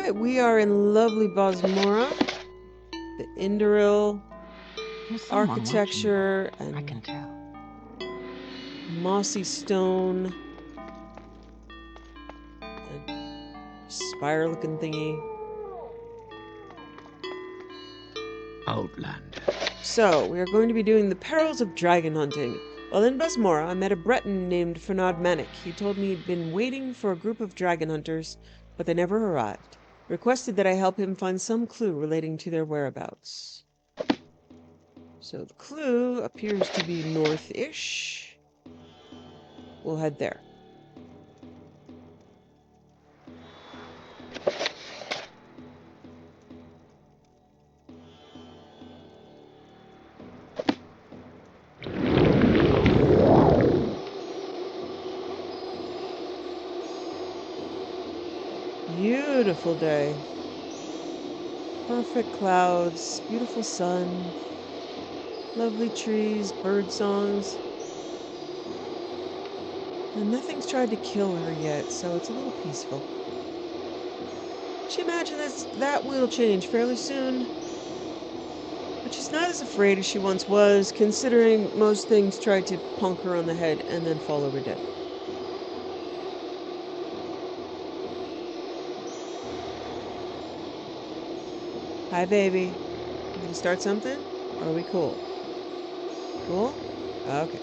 Alright, we are in lovely Bosmora. The Indoril There's someone watching. architecture I and can tell. mossy stone and spire looking thingy. Outlander. So, we are going to be doing the perils of dragon hunting. While in Bosmora, I met a Breton named Fernand Manic. He told me he'd been waiting for a group of dragon hunters, but they never arrived. Requested that I help him find some clue relating to their whereabouts. So the clue appears to be north-ish. We'll head there. Beautiful day. Perfect clouds, beautiful sun, lovely trees, bird songs. And nothing's tried to kill her yet, so it's a little peaceful. She imagines that will change fairly soon, but she's not as afraid as she once was, considering most things tried to punk her on the head and then fall over dead. Hi, baby. You gonna start something? Or are we cool? Cool? Okay.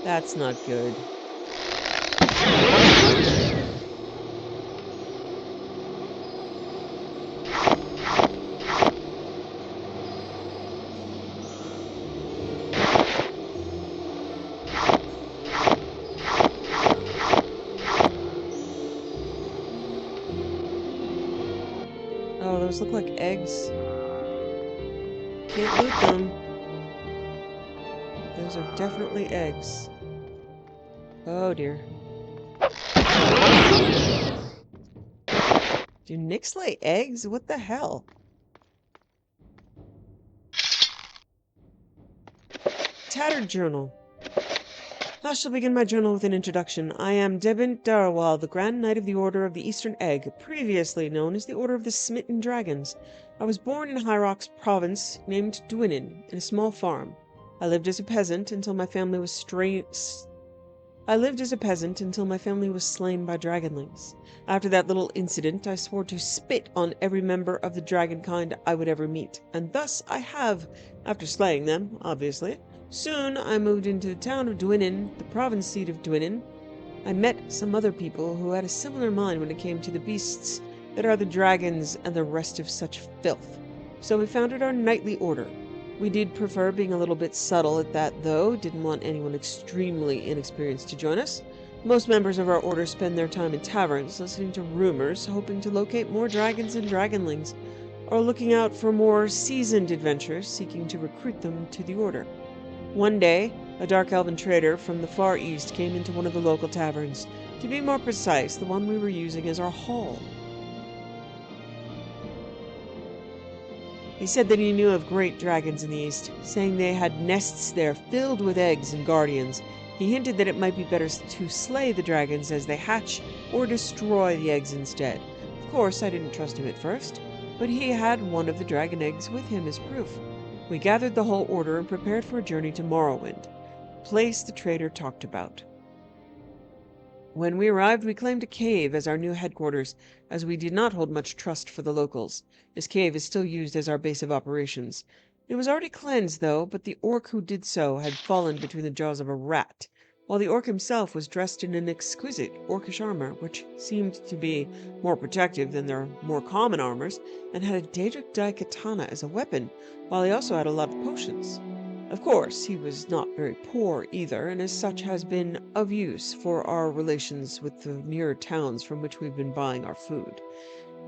That's not good. Oh, those look like eggs. Can't loot them. Those are definitely eggs. Oh dear. Do Nix lay eggs? What the hell? Tattered journal. I shall begin my journal with an introduction. I am Debint Darwal, the Grand Knight of the Order of the Eastern Egg, previously known as the Order of the Smitten Dragons. I was born in Hyrox province, named Dwinin, in a small farm. I lived as a peasant until my family was slain by dragonlings. After that little incident, I swore to spit on every member of the dragon kind I would ever meet, and thus I have, after slaying them, obviously. Soon I moved into the town of Dwinin, the province seat of Dwinin. I met some other people who had a similar mind when it came to the beasts that are the dragons and the rest of such filth. So we founded our knightly order. We did prefer being a little bit subtle at that, though. Didn't want anyone extremely inexperienced to join us. Most members of our order spend their time in taverns, listening to rumors, hoping to locate more dragons and dragonlings, or looking out for more seasoned adventurers seeking to recruit them to the order. One day, a dark elven trader from the far east came into one of the local taverns. To be more precise, the one we were using as our hall. He said that he knew of great dragons in the east, saying they had nests there filled with eggs and guardians. He hinted that it might be better to slay the dragons as they hatch, or destroy the eggs instead. Of course, I didn't trust him at first, but he had one of the dragon eggs with him as proof. We gathered the whole order and prepared for a journey to Morrowind, the place the trader talked about. When we arrived, we claimed a cave as our new headquarters, as we did not hold much trust for the locals. This cave is still used as our base of operations. It was already cleansed, though, but the orc who did so had fallen between the jaws of a rat, while the orc himself was dressed in an exquisite orcish armor, which seemed to be more protective than their more common armors, and had a Daedric dye katana as a weapon, while he also had a lot of potions. Of course, he was not very poor either, and as such has been of use for our relations with the nearer towns from which we've been buying our food.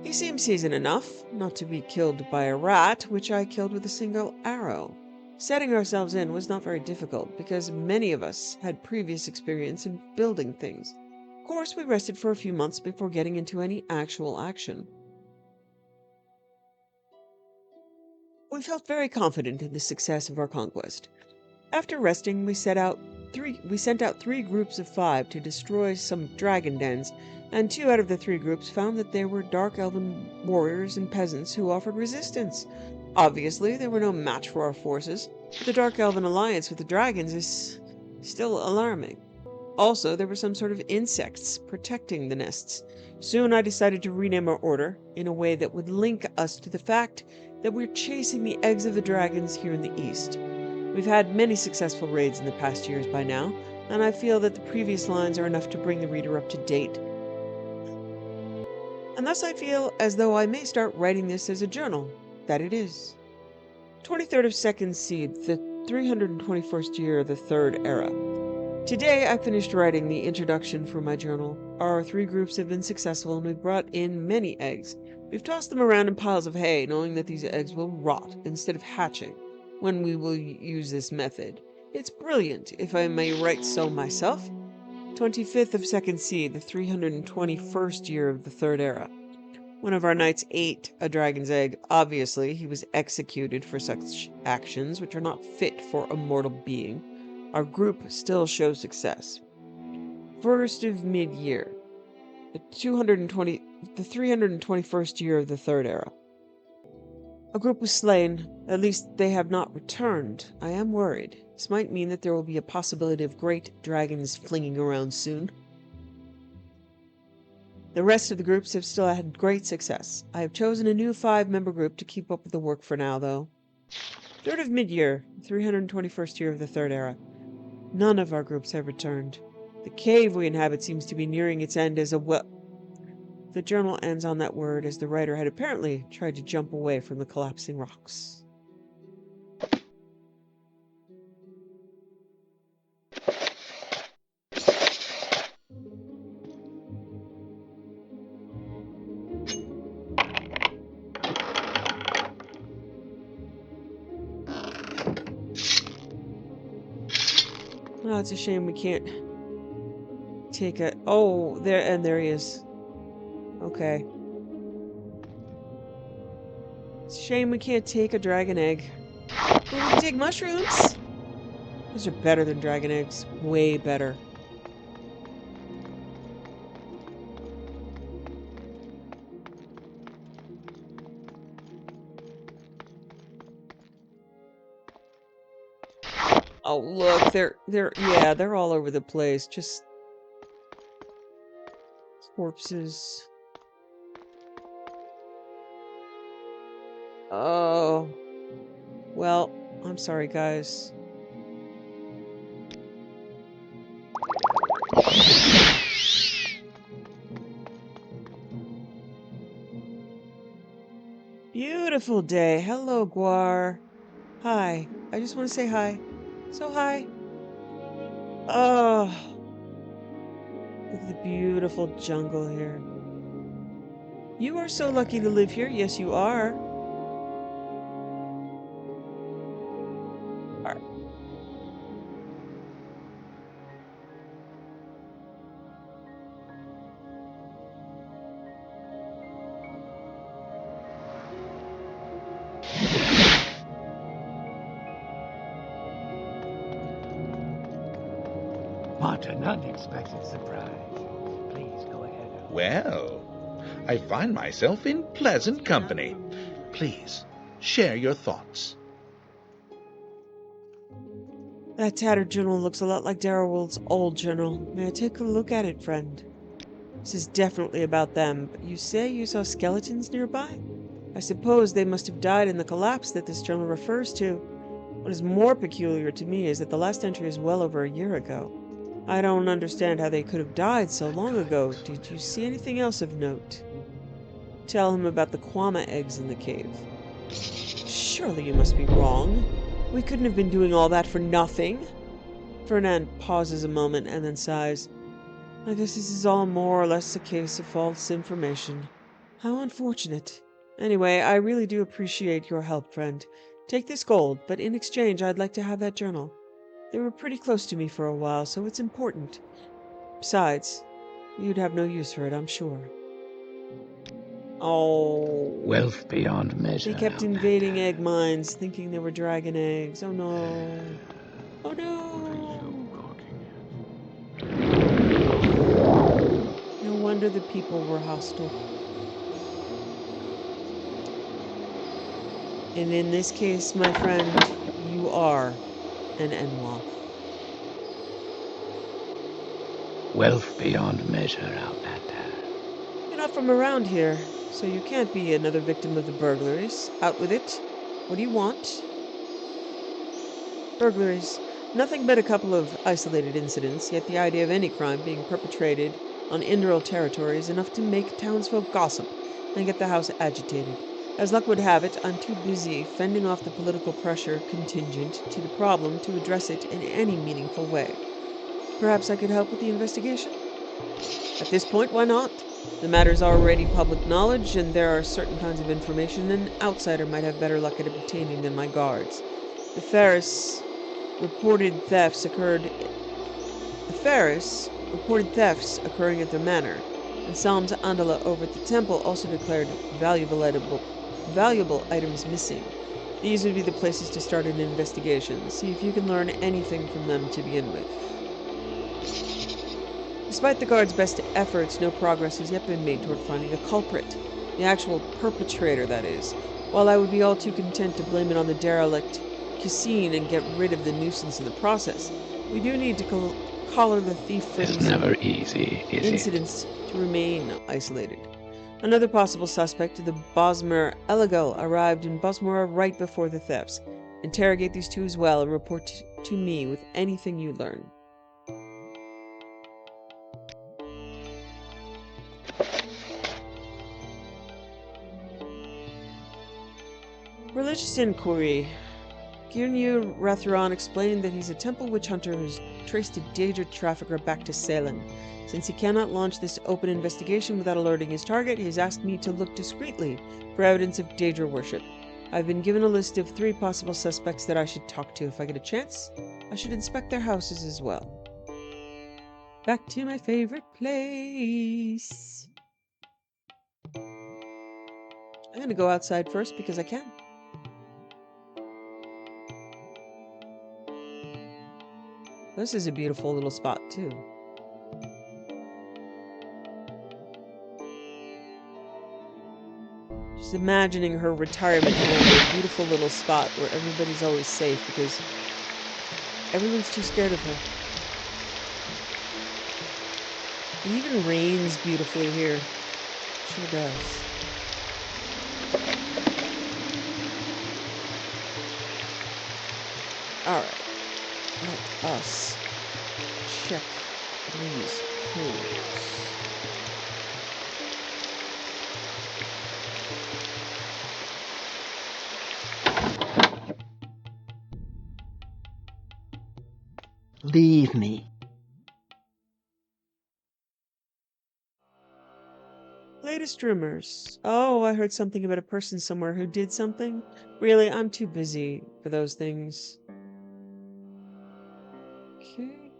He seems seasoned enough not to be killed by a rat, which I killed with a single arrow. Setting ourselves in was not very difficult, because many of us had previous experience in building things. Of course, we rested for a few months before getting into any actual action. We felt very confident in the success of our conquest. After resting, we sent out 3 groups of 5 to destroy some dragon dens, and 2 out of the 3 groups found that there were dark elven warriors and peasants who offered resistance. Obviously, they were no match for our forces, but the dark elven alliance with the dragons is still alarming. Also, there were some sort of insects protecting the nests. Soon I decided to rename our order in a way that would link us to the fact that we're chasing the eggs of the dragons here in the east. We've had many successful raids in the past years by now, and I feel that the previous lines are enough to bring the reader up to date. And thus I feel as though I may start writing this as a journal. That it is. 23rd of Second Seed, the 321st year of the Third Era. Today I finished writing the introduction for my journal. Our 3 groups have been successful and we've brought in many eggs. We've tossed them around in piles of hay, knowing that these eggs will rot instead of hatching when we will use this method. It's brilliant, if I may write so myself. 25th of Second Seed, the 321st year of the Third Era. One of our knights ate a dragon's egg. Obviously, he was executed for such actions which are not fit for a mortal being. Our group still shows success. 1st of mid-year, the 321st year of the Third Era. A group was slain. At least they have not returned. I am worried. This might mean that there will be a possibility of great dragons flinging around soon. The rest of the groups have still had great success. I have chosen a new 5-member group to keep up with the work for now, though. 3rd of mid-year, 321st year of the Third Era. None of our groups have returned. The cave we inhabit seems to be nearing its end as well. The journal ends on that word, as the writer had apparently tried to jump away from the collapsing rocks. Oh, it's a shame we can't take a... Oh, there he is. Okay. It's a shame we can't take a dragon egg. But we can take mushrooms! Those are better than dragon eggs. Way better. Oh, look, they're all over the place. Just corpses. Oh. Well, I'm sorry, guys. Beautiful day. Hello, Guar. Hi. I just want to say hi. So hi. Oh. Look at the beautiful jungle here. You are so lucky to live here. Yes, you are. What an unexpected surprise. Please go ahead. Well, I find myself in pleasant company. Please, share your thoughts. That tattered journal looks a lot like Darrowald's old journal. May I take a look at it, friend? This is definitely about them, but you say you saw skeletons nearby? I suppose they must have died in the collapse that this journal refers to. What is more peculiar to me is that the last entry is well over a year ago. I don't understand how they could have died so long ago. Did you see anything else of note? Tell him about the Kwama eggs in the cave. Surely you must be wrong. We couldn't have been doing all that for nothing. Fernand pauses a moment and then sighs. I guess this is all more or less a case of false information. How unfortunate. Anyway, I really do appreciate your help, friend. Take this gold, but in exchange I'd like to have that journal. They were pretty close to me for a while, so it's important. Besides, you'd have no use for it, I'm sure. Oh. Wealth beyond measure. They kept invading egg mines, thinking they were dragon eggs. Oh no. Oh no. No wonder the people were hostile. And in this case, my friend, you are an Enwa. Wealth beyond measure, Outlander. You're not from around here, so you can't be another victim of the burglaries. Out with it. What do you want? Burglaries. Nothing but a couple of isolated incidents, yet the idea of any crime being perpetrated on Indral territory is enough to make townsfolk gossip and get the house agitated. As luck would have it, I'm too busy fending off the political pressure contingent to the problem to address it in any meaningful way. Perhaps I could help with the investigation? At this point, why not? The matter's already public knowledge, and there are certain kinds of information an outsider might have better luck at obtaining than my guards. The Ferris reported thefts occurring at their manor, and Salm's Andala over at the temple also declared valuable items missing. These would be the places to start an investigation. See if you can learn anything from them to begin with. Despite the guards' best efforts, no progress has yet been made toward finding the culprit. The actual perpetrator, that is. While I would be all too content to blame it on the derelict cuisine and get rid of the nuisance in the process, we do need to collar the thief for It's these never easy, is it? incidents to remain isolated. Another possible suspect, the Bosmer Elegal, arrived in Bosmora right before the thefts. Interrogate these two as well and report to me with anything you learn. Religious inquiry. Girnu Rathuran explained that he's a temple witch hunter who's traced a Daedra trafficker back to Salem. Since he cannot launch this open investigation without alerting his target, he has asked me to look discreetly for evidence of Daedra worship. I've been given a list of 3 possible suspects that I should talk to if I get a chance. I should inspect their houses as well. Back to my favorite place. I'm going to go outside first because I can. This is a beautiful little spot, too. Just imagining her retirement home, a beautiful little spot where everybody's always safe because everyone's too scared of her. It even rains beautifully here. Sure does. Alright. Let us check these codes. Leave me. Latest rumors. Oh, I heard something about a person somewhere who did something. Really, I'm too busy for those things. Okay.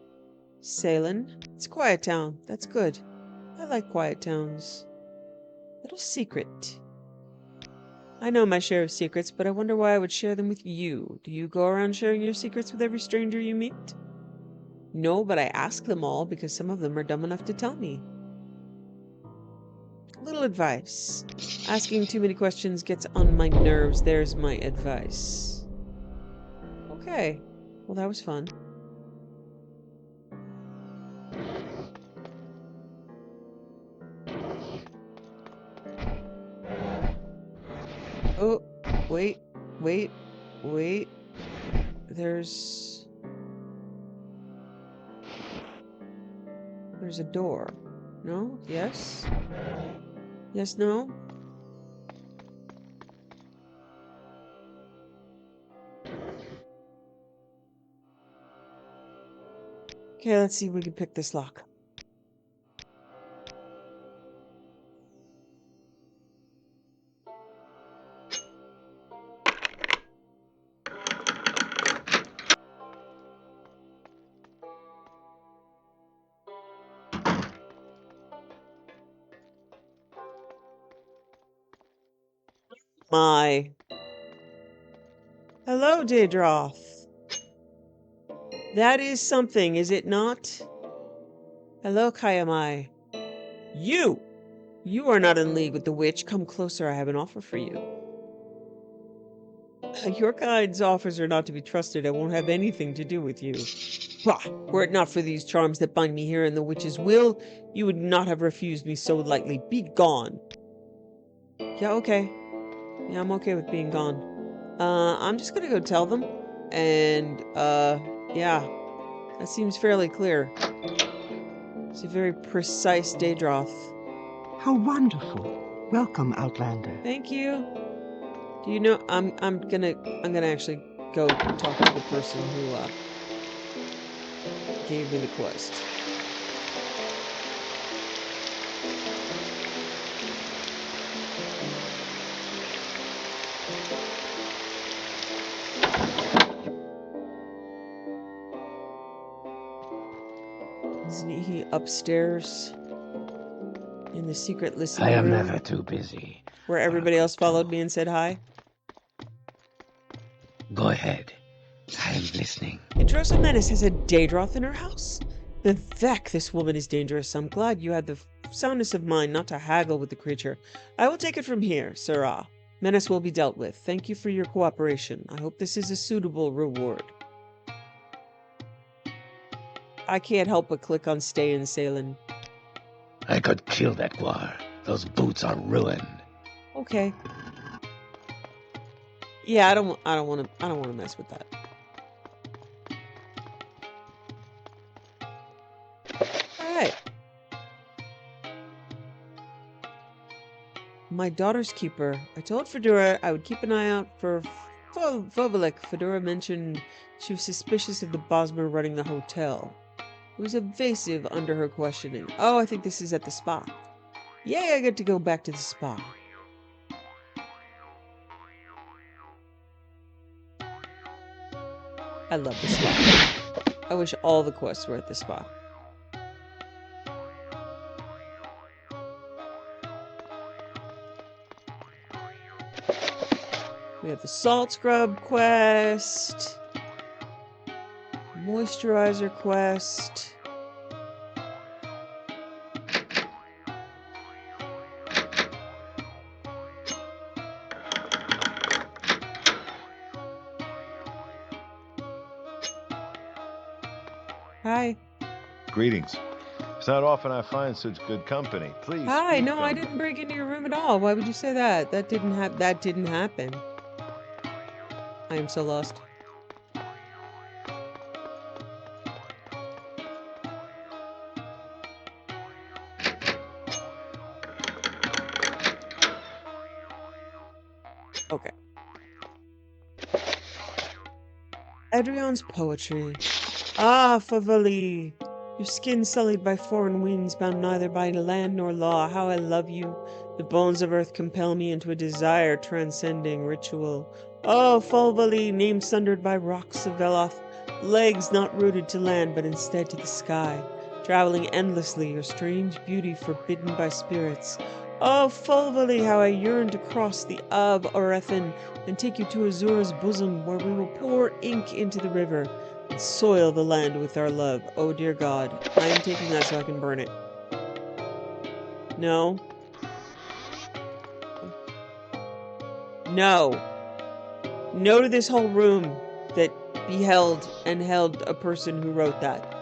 Salem. It's a quiet town. That's good. I like quiet towns. Little secret. I know my share of secrets, but I wonder why I would share them with you. Do you go around sharing your secrets with every stranger you meet? No, but I ask them all because some of them are dumb enough to tell me. Little advice. Asking too many questions gets on my nerves. There's my advice. Okay. Well, that was fun. Oh, wait. There's a door. No? Yes? Yes, no? Okay, let's see if we can pick this lock. My. Hello, Daedroth. That is something, is it not? Hello, Kayamai. You! You are not in league with the witch. Come closer, I have an offer for you. Your kind's offers are not to be trusted. I won't have anything to do with you. Bah! Were it not for these charms that bind me here in the witch's will, you would not have refused me so lightly. Be gone. Yeah, okay. Yeah, I'm okay with being gone. I'm just gonna go tell them. And, yeah. That seems fairly clear. It's a very precise Daedroth. How wonderful. Welcome, Outlander. Thank you. Do you know, I'm gonna actually go talk to the person who, gave me the quest. Isn't he upstairs in the secret listening I am room never too busy. where everybody else followed me and said hi? Go ahead. I am listening. Introsa Menace has a Daedroth in her house? Vivek, this woman is dangerous. I'm glad you had the soundness of mind not to haggle with the creature. I will take it from here, Sirrah. Menace will be dealt with. Thank you for your cooperation. I hope this is a suitable reward. I can't help but click on stay in Salem. I could kill that guar. Those boots are ruined. Okay. Yeah, I don't want to mess with that. All right. My daughter's keeper. I told Fedora I would keep an eye out for Vovelik. Fedora mentioned she was suspicious of the Bosmer running the hotel. It was evasive under her questioning. Oh, I think this is at the spa. Yay, I get to go back to the spa. I love the spa. I wish all the quests were at the spa. We have the salt scrub quest. Moisturizer quest. Hi. Greetings. It's not often I find such good company. Please. Hi. speak No, I on it. didn't break into your room at all. Why would you say that? That didn't happen. I am so lost. Okay. Adrian's poetry. Ah, Favali, your skin sullied by foreign winds, bound neither by land nor law. How I love you. The bones of earth compel me into a desire transcending ritual. Oh, Fulvali, name sundered by rocks of Veloth, legs not rooted to land, but instead to the sky, traveling endlessly, your strange beauty forbidden by spirits. Oh, Fulvali, how I yearn to cross the Av Orethan and take you to Azura's bosom, where we will pour ink into the river and soil the land with our love. Oh, dear God, I am taking that so I can burn it. No. No. No to this whole room that beheld and held a person who wrote that.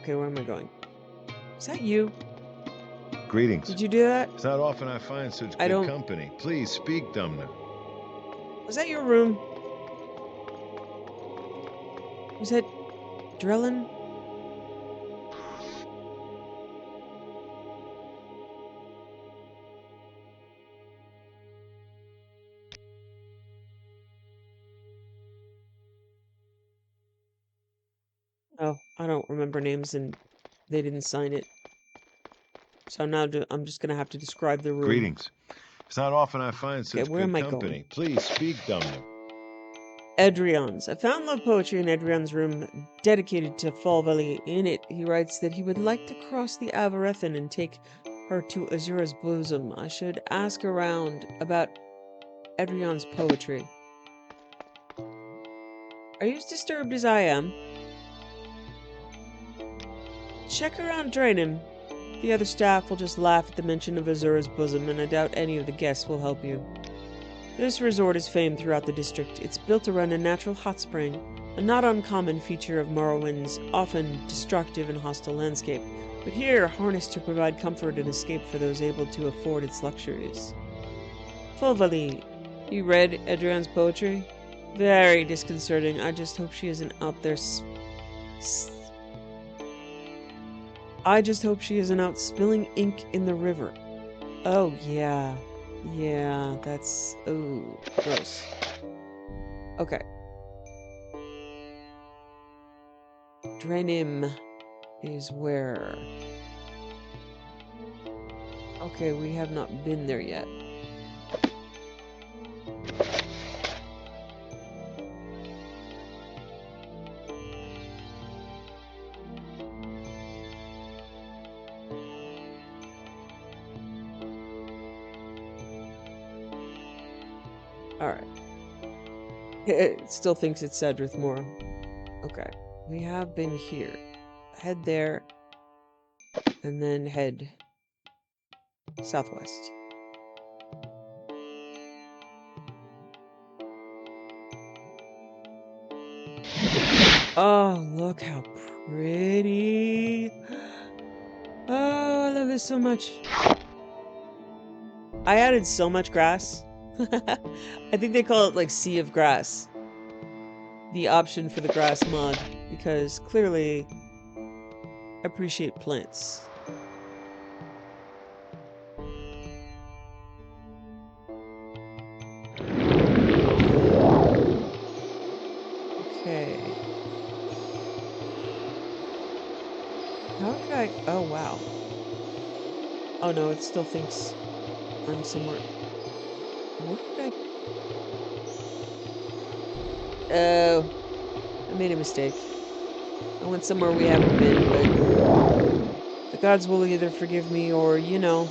Okay, where am I going? Is that you? Greetings. Did you do that? It's not often I find such I good don't- company. Please speak, Dumna. Was that your room? Was that Drellin? Oh, I don't remember names and they didn't sign it. So now I'm just gonna have to describe the room. Greetings. It's not often I find such where good am I company. Please speak, Dumna. Edrion's. I found love poetry in Edrion's room dedicated to Fall Valley. In it, he writes that he would like to cross the Avarethan and take her to Azura's bosom. I should ask around about Edrion's poetry. Are you as disturbed as I am? Check around Draenum. The other staff will just laugh at the mention of Azura's bosom, and I doubt any of the guests will help you. This resort is famed throughout the district. It's built around a natural hot spring, a not uncommon feature of Morrowind's often destructive and hostile landscape, but here harnessed to provide comfort and escape for those able to afford its luxuries. Fulvali, you read Edrion's poetry? Very disconcerting. I just hope she isn't out there I just hope she isn't out spilling ink in the river. Oh, yeah. Yeah, that's... oh, gross. Okay. Draenum is where... okay, we have not been there yet. Alright. It still thinks it's Cedrith Moore. Okay. We have been here. Head there. And then head southwest. Oh, look how pretty. Oh, I love this so much. I added so much grass. I think they call it like Sea of Grass. The option for the grass mod, because clearly I appreciate plants. Okay. How did I... oh, wow. Oh no, it still thinks I'm somewhere... what did I... oh, I made a mistake. I went somewhere we haven't been, but the gods will either forgive me or, you know.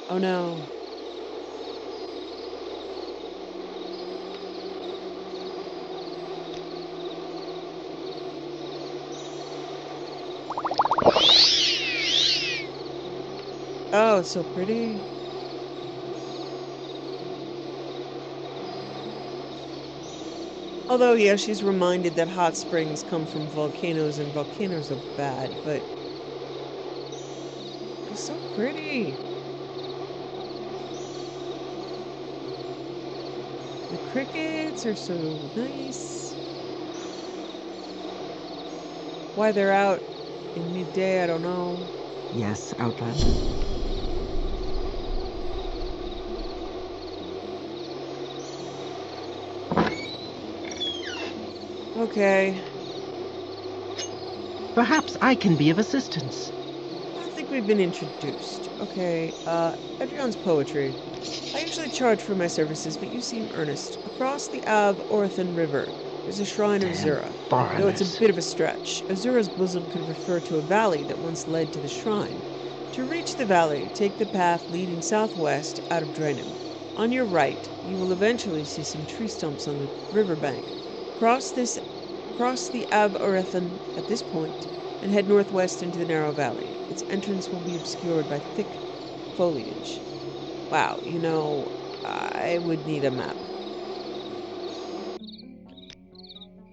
Oh no. Oh, it's so pretty. Although, yeah, she's reminded that hot springs come from volcanoes and volcanoes are bad, but it's so pretty. The crickets are so nice. Why they're out in midday, I don't know. Yes, Outlander. Okay. Perhaps I can be of assistance. I don't think we've been introduced. Okay, Edrion's poetry. I usually charge for my services, but you seem earnest. Across the Ab Orthan River, there's a shrine of Azura. Though it's a Foreigners. bit of a stretch, Azura's bosom could refer to a valley that once led to the shrine. To reach the valley, take the path leading southwest out of Draenum. On your right, you will eventually see some tree stumps on the riverbank. Cross the Ab Orethan at this point, and head northwest into the narrow valley. Its entrance will be obscured by thick foliage. Wow, you know, I would need a map.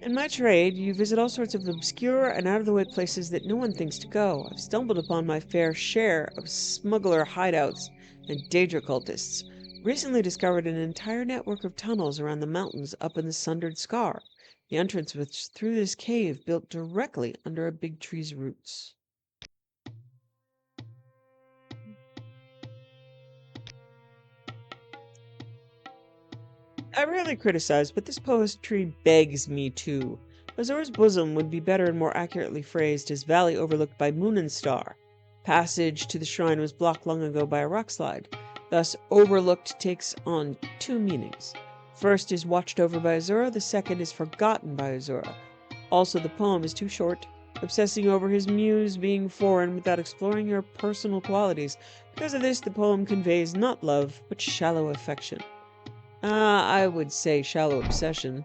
In my trade, you visit all sorts of obscure and out-of-the-way places that no one thinks to go. I've stumbled upon my fair share of smuggler hideouts and Daedra cultists. Recently discovered an entire network of tunnels around the mountains up in the sundered Scar. The entrance was through this cave built directly under a big tree's roots. I rarely criticize, but this poetry begs me to. Azor's bosom would be better and more accurately phrased as valley overlooked by moon and star. Passage to the shrine was blocked long ago by a rock slide. Thus, overlooked takes on two meanings. First is watched over by Azura, the second is forgotten by Azura. Also, the poem is too short, obsessing over his muse being foreign without exploring her personal qualities. Because of this, the poem conveys not love, but shallow affection. I would say shallow obsession.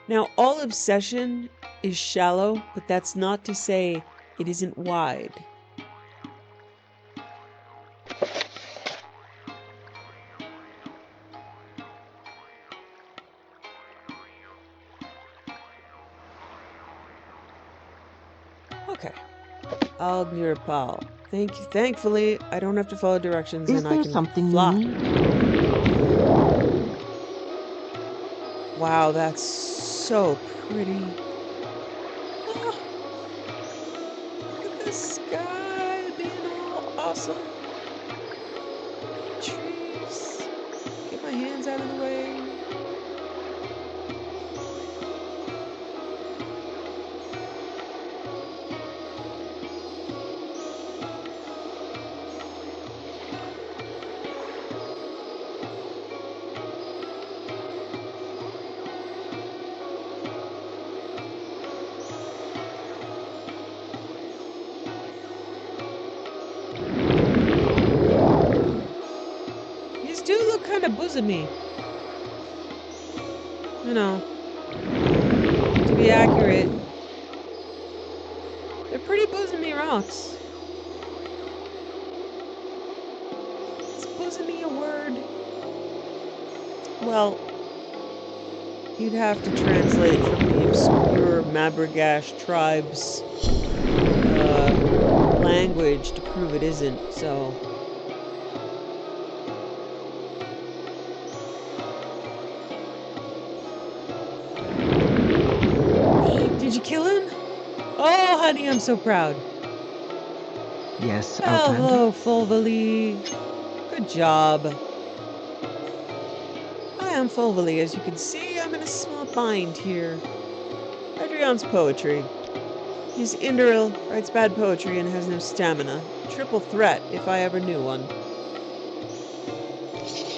Now, all obsession is shallow, but that's not to say it isn't wide. Okay. Algnirpal. Thank you. Thankfully, I don't have to follow directions Is and I there can something fly. you need? Wow, that's so pretty. Ah, look at the sky being all awesome. Trees. Get my hands out of the way. These do look kind of bosomy. You know, to be accurate, they're pretty bosomy rocks. Is bosomy a word? Well, you'd have to translate from the obscure Mabragash tribe's language to prove it isn't, so. Did you kill him? Oh, honey, I'm so proud. Yes, Outlander. Hello, Fulvely. Good job. Hi, I'm Fulvely. As you can see, I'm in a small bind here. Adrian's poetry. He's Indoril, writes bad poetry, and has no stamina. Triple threat, if I ever knew one.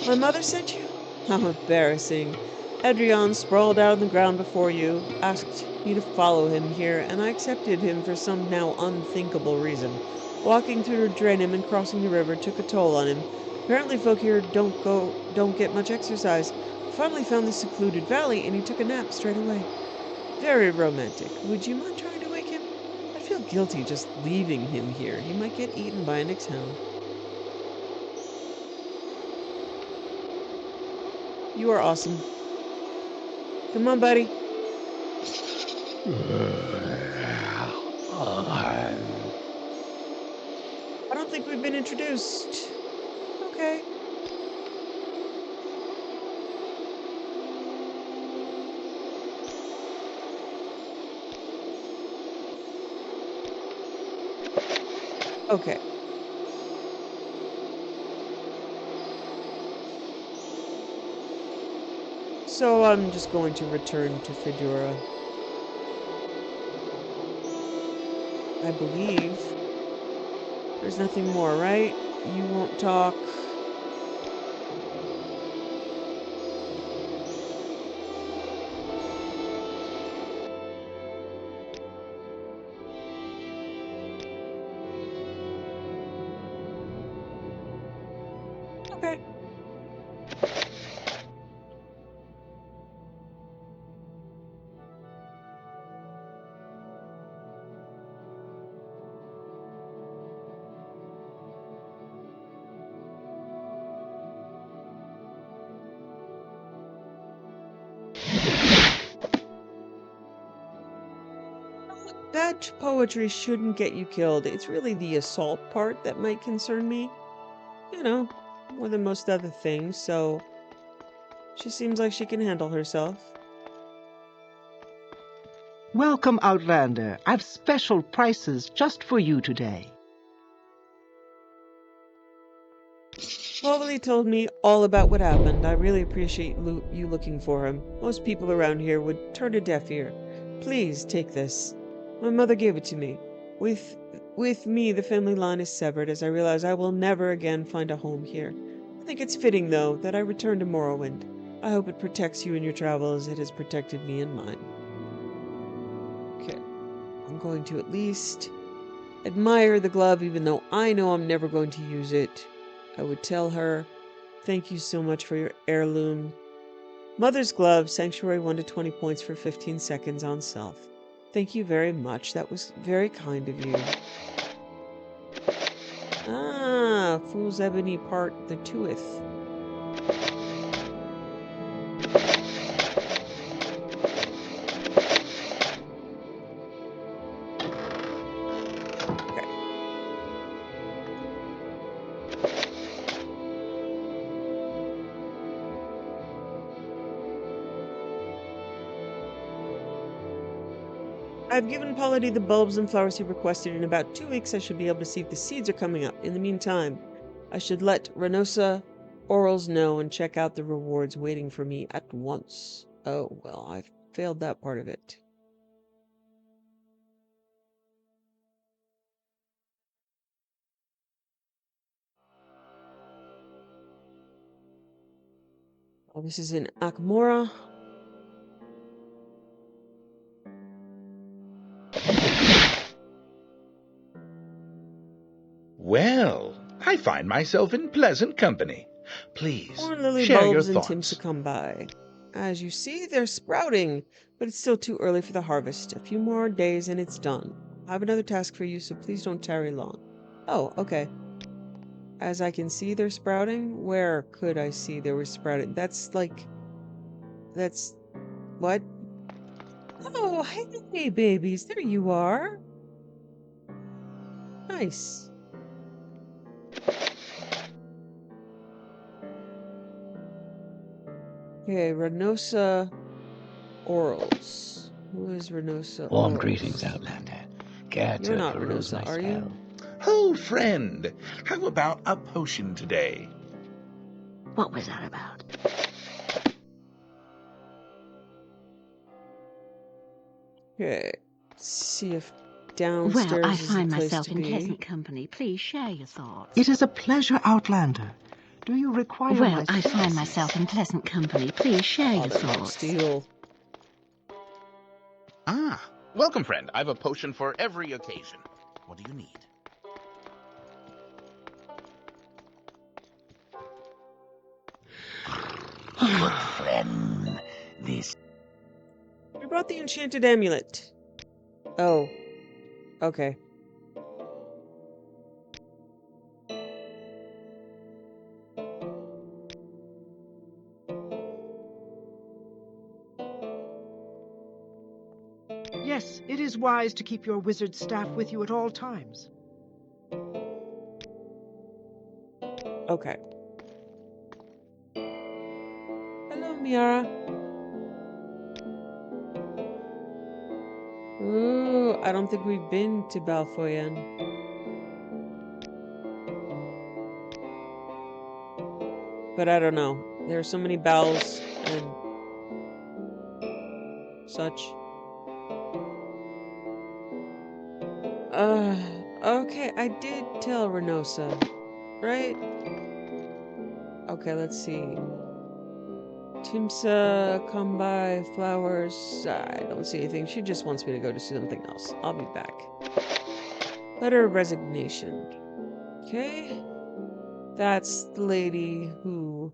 My mother sent you? How embarrassing. Adrian sprawled out on the ground before you, asked me to follow him here, and I accepted him for some now unthinkable reason. Walking through Drenim and crossing the river took a toll on him. Apparently folk here don't get much exercise. Finally found this secluded valley, and he took a nap straight away. Very romantic. Would you mind trying to wake him? I feel guilty just leaving him here. He might get eaten by a Nyx hound. You are awesome. Come on, buddy. I don't think we've been introduced. Okay. Okay. So I'm just going to return to Fedora. I believe. There's nothing more, right? You won't talk. Okay. Bad poetry shouldn't get you killed. It's really the assault part that might concern me. You know, more than most other things, so she seems like she can handle herself. Welcome, Outlander. I've special prices just for you today. Mobley told me all about what happened. I really appreciate you looking for him. Most people around here would turn a deaf ear. Please take this. My mother gave it to me. With me, the family line is severed, as I realize I will never again find a home here. I think it's fitting, though, that I return to Morrowind. I hope it protects you in your travels as it has protected me in mine. Okay. I'm going to at least admire the glove, even though I know I'm never going to use it. I would tell her, thank you so much for your heirloom. Mother's glove, Sanctuary 1 to 20 points for 15 seconds on self. Thank you very much. That was very kind of you. Ah, Fool's Ebony Part the Tooth. Okay. I've given Polity the bulbs and flowers he requested. In about 2 weeks, I should be able to see if the seeds are coming up. In the meantime, I should let Renosa Orals know and check out the rewards waiting for me at once. Oh, well, I've failed that part of it. Oh, this is in Akamora. Well, I find myself in pleasant company. Please, Corn lily share your bulbs and thoughts. Timsicumbi. As you see, they're sprouting, but it's still too early for the harvest. A few more days and it's done. I have another task for you, so please don't tarry long. Oh, okay. As I can see, they're sprouting. Where could I see they were sprouting? That's what? Oh, hey, babies, there you are. Nice. Okay, Renosa Orals. Who is Renosa Warm Orals? greetings, Outlander. Care You're to not peruse Renosa, my are you? spell? Oh, friend, how about a potion today? What was that about? Okay. Let's see if Well, downstairs I is the find place myself to in be. pleasant company. Please share your thoughts. It is a pleasure, Outlander. Do you require Well, my I find services? myself in pleasant company. Please share your Father Lord thoughts. Steel. Ah, welcome, friend. I've a potion for every occasion. What do you need? Good friend, this We brought the enchanted amulet. Oh. Okay. Yes, it is wise to keep your wizard staff with you at all times. Okay. Hello, Miara. Ooh, I don't think we've been to Balfoyen. But I don't know. There are so many bells and such. Okay, I did tell Renosa, right? Okay, let's see. Timsa, come by, flowers. I don't see anything. She just wants me to go to something else. I'll be back. Letter of resignation. Okay. That's the lady who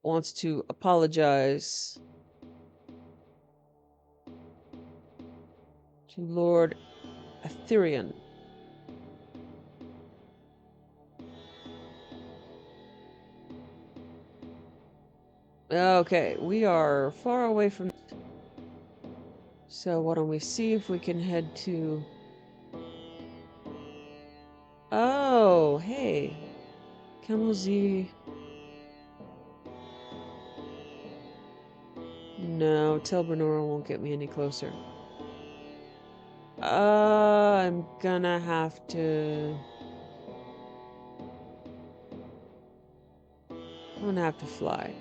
wants to apologize to Lord Aetherion. Okay, we are far away from... So why don't we see if we can head to... Oh, hey. Camel Z. No, Telbernora won't get me any closer. I'm gonna have to... I'm gonna have to fly.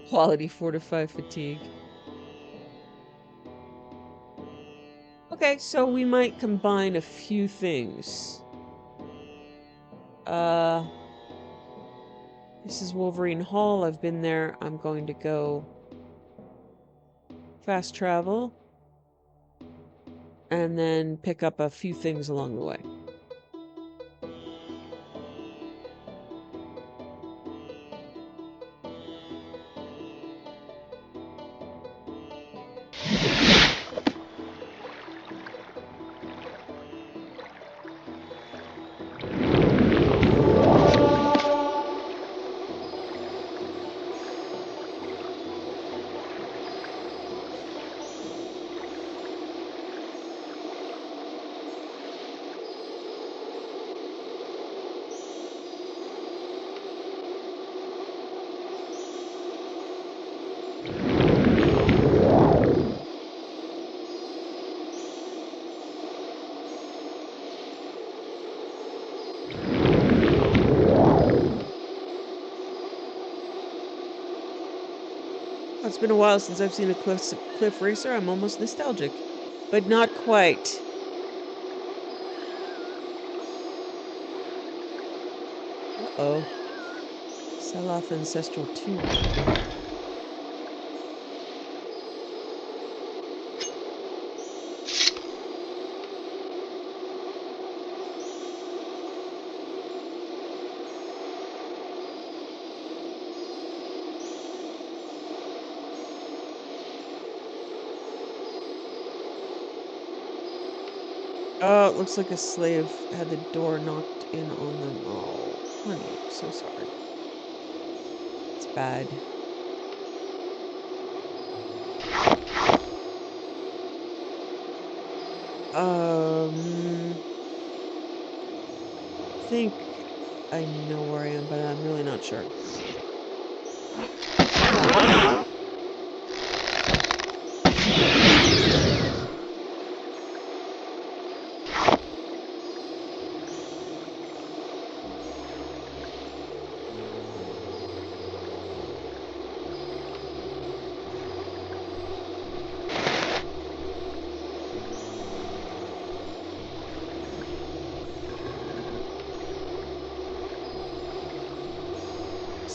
Quality fortified fatigue. Okay, so we might combine a few things. This is Wolverine Hall. I've been there. I'm going to go fast travel and then pick up a few things along the way. It's been a while since I've seen a cliff racer. I'm almost nostalgic, but not quite. Uh-oh. Sell-off Ancestral 2. Oh, it looks like a slave had the door knocked in on them. Oh, honey, I'm so sorry. It's bad. I think I know where I am, but I'm really not sure.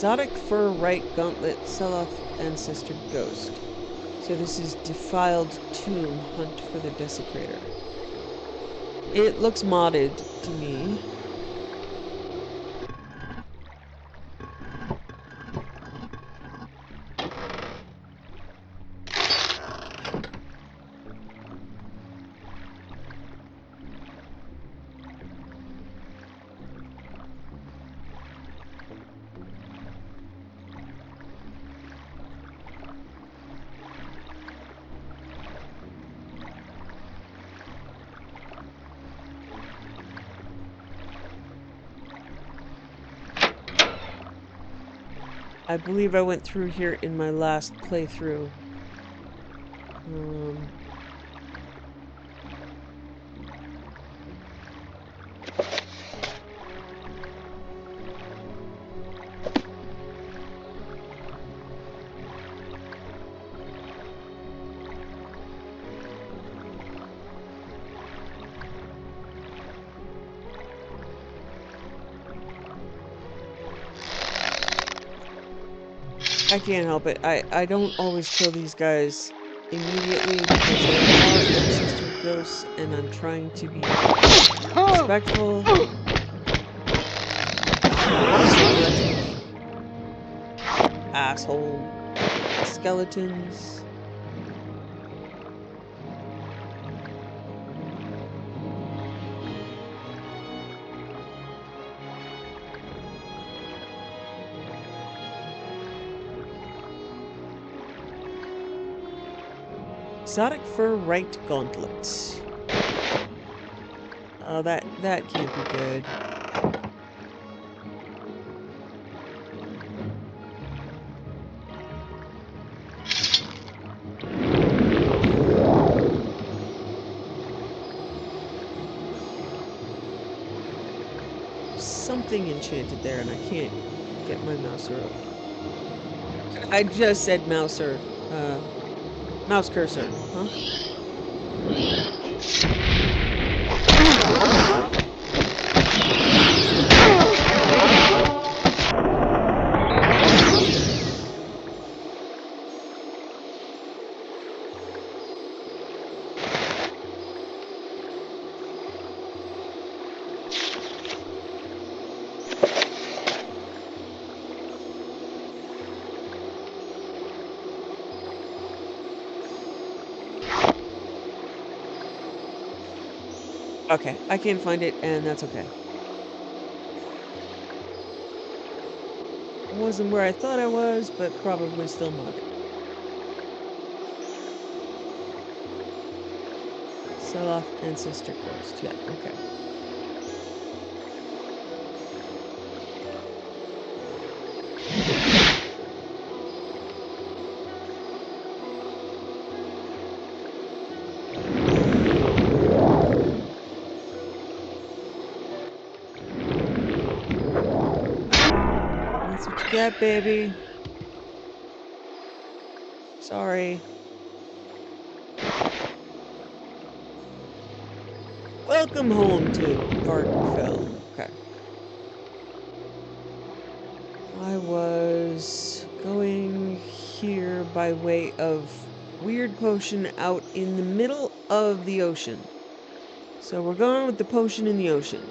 Exotic fur right gauntlet, sell-off ancestor ghost. So this is defiled tomb, hunt for the desecrator. It looks modded to me. I believe I went through here in my last playthrough. I can't help it. I don't always kill these guys immediately because they are ancestor ghosts and I'm trying to be respectful. Asshole skeletons. Exotic fur right gauntlet. Oh, that can't be good. Something enchanted there, and I can't get my mouser up. I just said mouser. Mouse cursor, huh? Okay, I can't find it, and that's okay. I wasn't where I thought I was, but probably still mugged. Sell off Ancestor Coast. Yeah, okay. That's what you get, baby. Sorry. Welcome home to Vardenfell. Okay. I was going here by way of Weird Potion out in the middle of the ocean. So we're going with the potion in the ocean.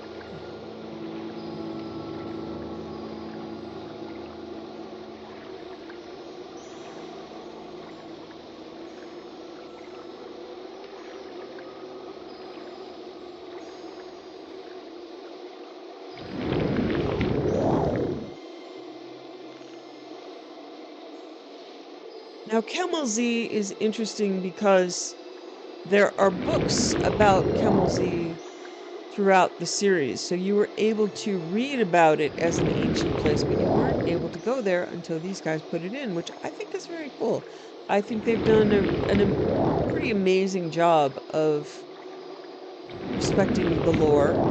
Now, Kemelzy is interesting because there are books about Kemelzy throughout the series, so you were able to read about it as an ancient place, but you weren't able to go there until these guys put it in, which I think is very cool. I think they've done a pretty amazing job of respecting the lore.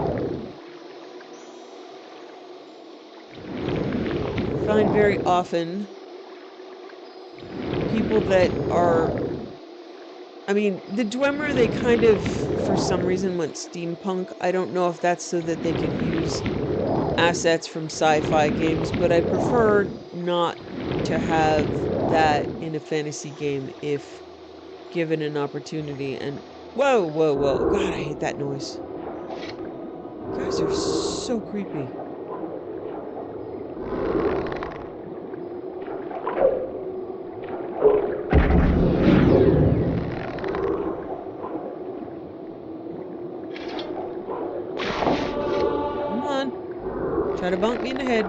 I find very often people that are, I mean, the Dwemer, they kind of, for some reason, went steampunk. I don't know if that's so that they could use assets from sci-fi games, but I prefer not to have that in a fantasy game if given an opportunity. And whoa, whoa, whoa. God, I hate that noise. You guys are so creepy. Come on. Try to bonk me in the head.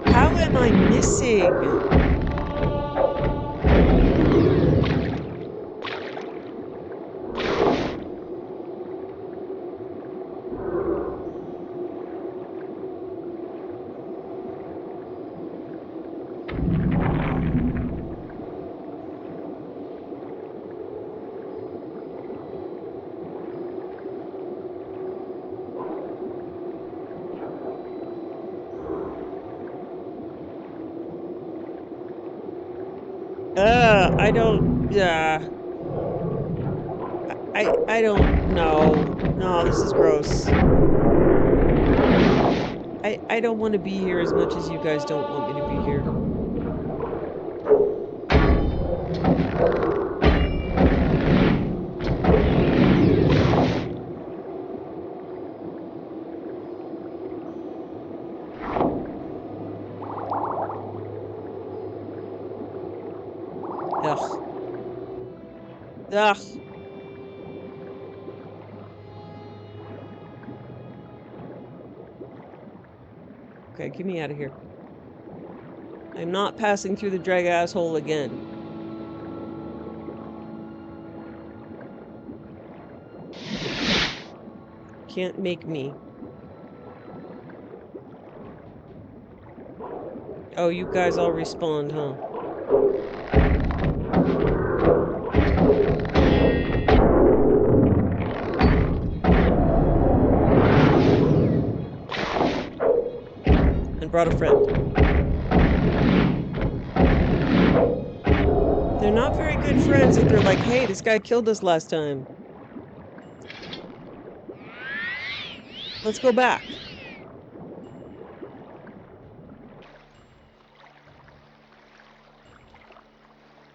How am I missing? I don't, I don't know. No, this is gross. I don't want to be here as much as you guys don't want me to be here. Ugh. Ugh. Okay, get me out of here. I'm not passing through the drag asshole again. Can't make me. Oh, you guys all respawned, huh? And brought a friend. They're not very good friends if they're like, hey, this guy killed us last time. Let's go back.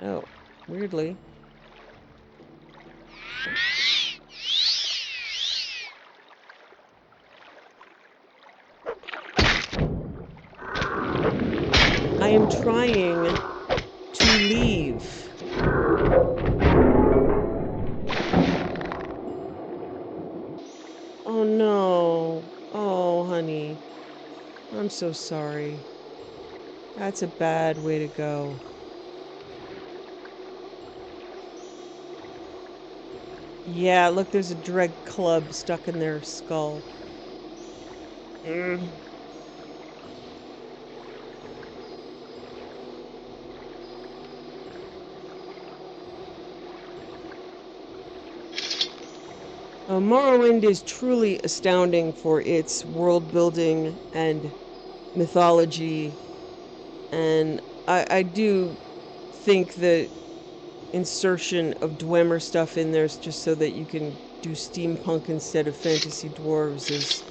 Oh, weirdly. I am trying to leave. so sorry. That's a bad way to go. Yeah, look, there's a dread club stuck in their skull. Mm. Morrowind is truly astounding for its world building and mythology, and I do think the insertion of Dwemer stuff in there just so that you can do steampunk instead of fantasy dwarves is...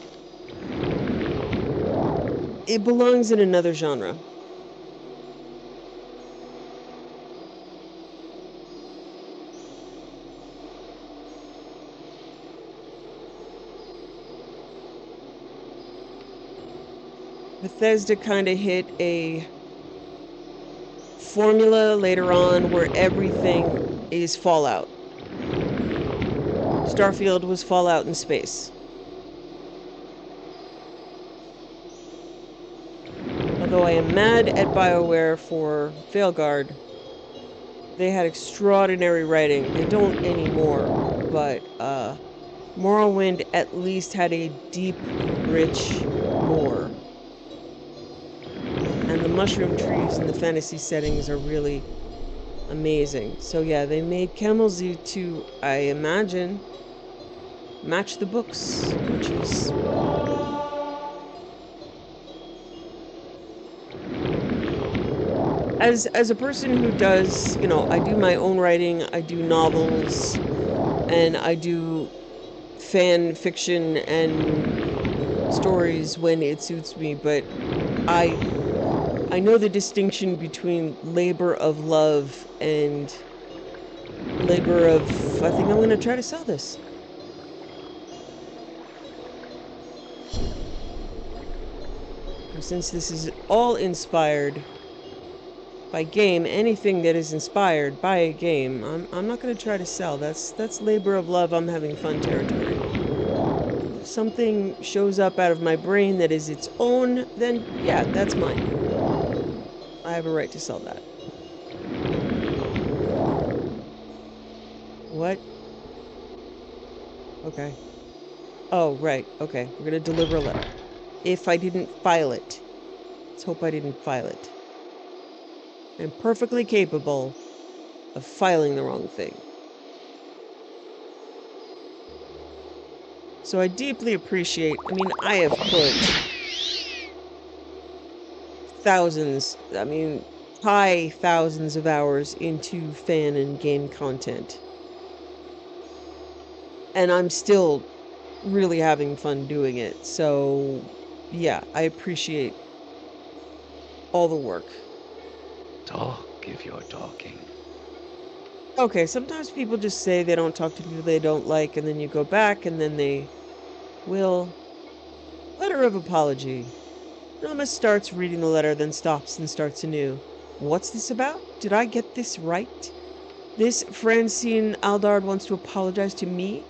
it belongs in another genre. Bethesda kind of hit a formula later on where everything is Fallout. Starfield was Fallout in space. Although I am mad at BioWare for Veilguard. They had extraordinary writing. They don't anymore, but Morrowind at least had a deep, rich lore. And the mushroom trees and the fantasy settings are really amazing. So yeah, they made Camel Zoo to, I imagine, match the books, which is... As a person who does, you know, I do my own writing, I do novels, and I do fan fiction and stories when it suits me, but I know the distinction between labor of love and labor of... I think I'm going to try to sell this. Since this is all inspired by game, anything that is inspired by a game, I'm not going to try to sell. That's labor of love, I'm having fun territory. If something shows up out of my brain that is its own, then yeah, that's mine. I have a right to sell that. What? Okay. Oh, right. Okay. We're gonna deliver a letter. If I didn't file it. Let's hope I didn't file it. I'm perfectly capable of filing the wrong thing. So I deeply appreciate... I mean, I have put thousands, I mean, high thousands of hours into fan and game content. And I'm still really having fun doing it. So, yeah, I appreciate all the work. Talk if you're talking. Okay, sometimes people just say they don't talk to people they don't like, and then you go back, and then they will... Letter of apology. Nomus starts reading the letter, then stops and starts anew. What's this about? Did I get this right? This Francine Aldard wants to apologize to me?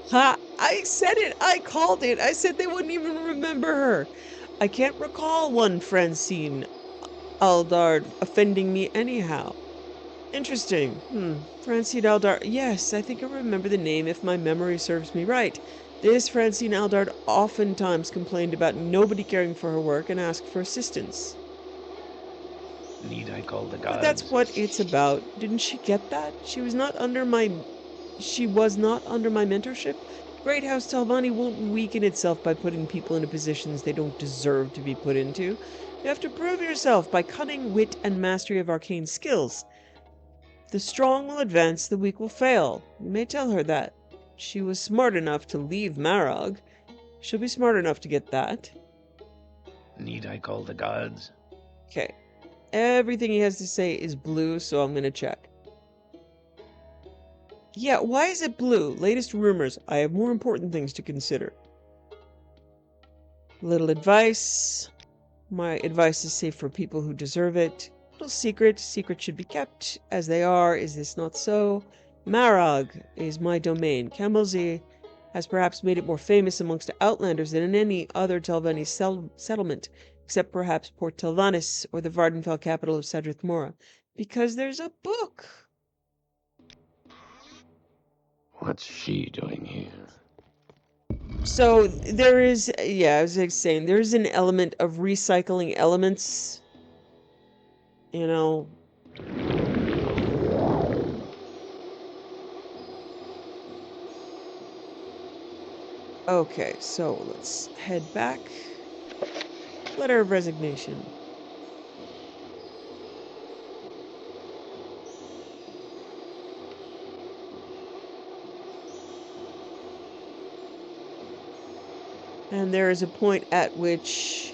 Ha! I said it! I called it! I said they wouldn't even remember her! I can't recall one Francine Aldard offending me anyhow. Interesting. Francine Aldard. Yes, I think I remember the name if my memory serves me right. This Francine Aldard oftentimes complained about nobody caring for her work and asked for assistance. Need I call the gods? But that's what it's about. Didn't she get that? She was not under my mentorship? Great House Talvani won't weaken itself by putting people into positions they don't deserve to be put into. You have to prove yourself by cunning, wit, and mastery of arcane skills. The strong will advance, the weak will fail. You may tell her that. She was smart enough to leave Marog. She'll be smart enough to get that. Need I call the gods? Okay. Everything he has to say is blue, so I'm gonna check. Yeah, why is it blue? Latest rumors. I have more important things to consider. Little advice. My advice is safe for people who deserve it. Little secret. Secrets should be kept as they are. Is this not so? Marog is my domain. Camelzy has perhaps made it more famous amongst Outlanders than in any other Telvanni settlement. except perhaps Port Telvannis or the Vardenfell capital of Cedrith Mora, because there's a book. What's she doing here? So there is, yeah, I was saying, there's an element of recycling elements, you know. Okay, so let's head back. Letter of resignation. And there is a point at which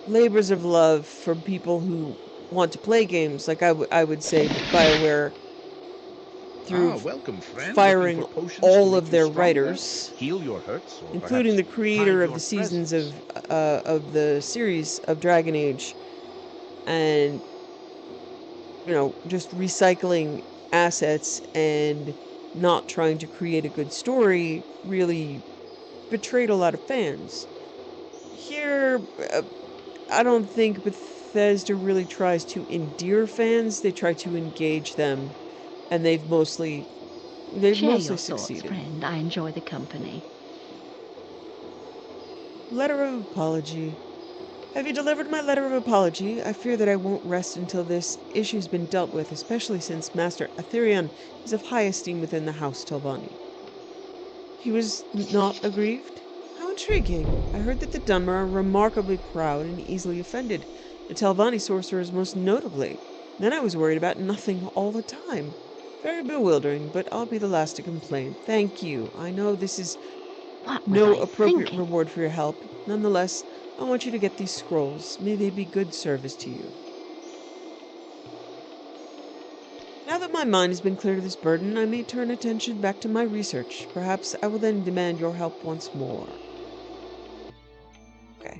labors of love from people who want to play games, like I would say BioWare, through Welcome, friend. firing Looking for potions all to make of you their stronger, writers, heal your hurts, or including the perhaps creator hide of your the seasons presence. of the series of Dragon Age, and just recycling assets and not trying to create a good story really betrayed a lot of fans. Here, I don't think Bethesda really tries to endear fans. They try to engage them, and they've mostly Share your thoughts, succeeded. friend. I enjoy the company. Letter of apology. Have you delivered my letter of apology? I fear that I won't rest until this issue's been dealt with, especially since Master Aetherion is of high esteem within the House Telvanni. He was not aggrieved? How intriguing. I heard that the Dunmer are remarkably proud and easily offended, the Telvanni sorcerers most notably. Then I was worried about nothing all the time. Very bewildering, but I'll be the last to complain. Thank you. I know this is What was no I appropriate thinking? reward for your help. Nonetheless, I want you to get these scrolls. May they be good service to you. Now that my mind has been cleared of this burden, I may turn attention back to my research. Perhaps I will then demand your help once more. Okay.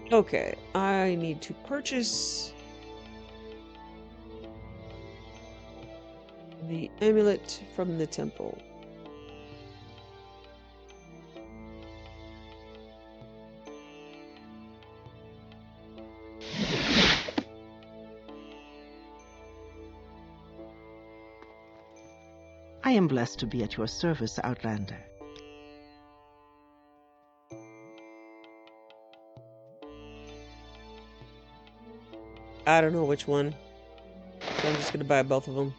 Okay, I need to purchase the amulet from the temple. I am blessed to be at your service, Outlander. I don't know which one, so I'm just gonna buy both of them.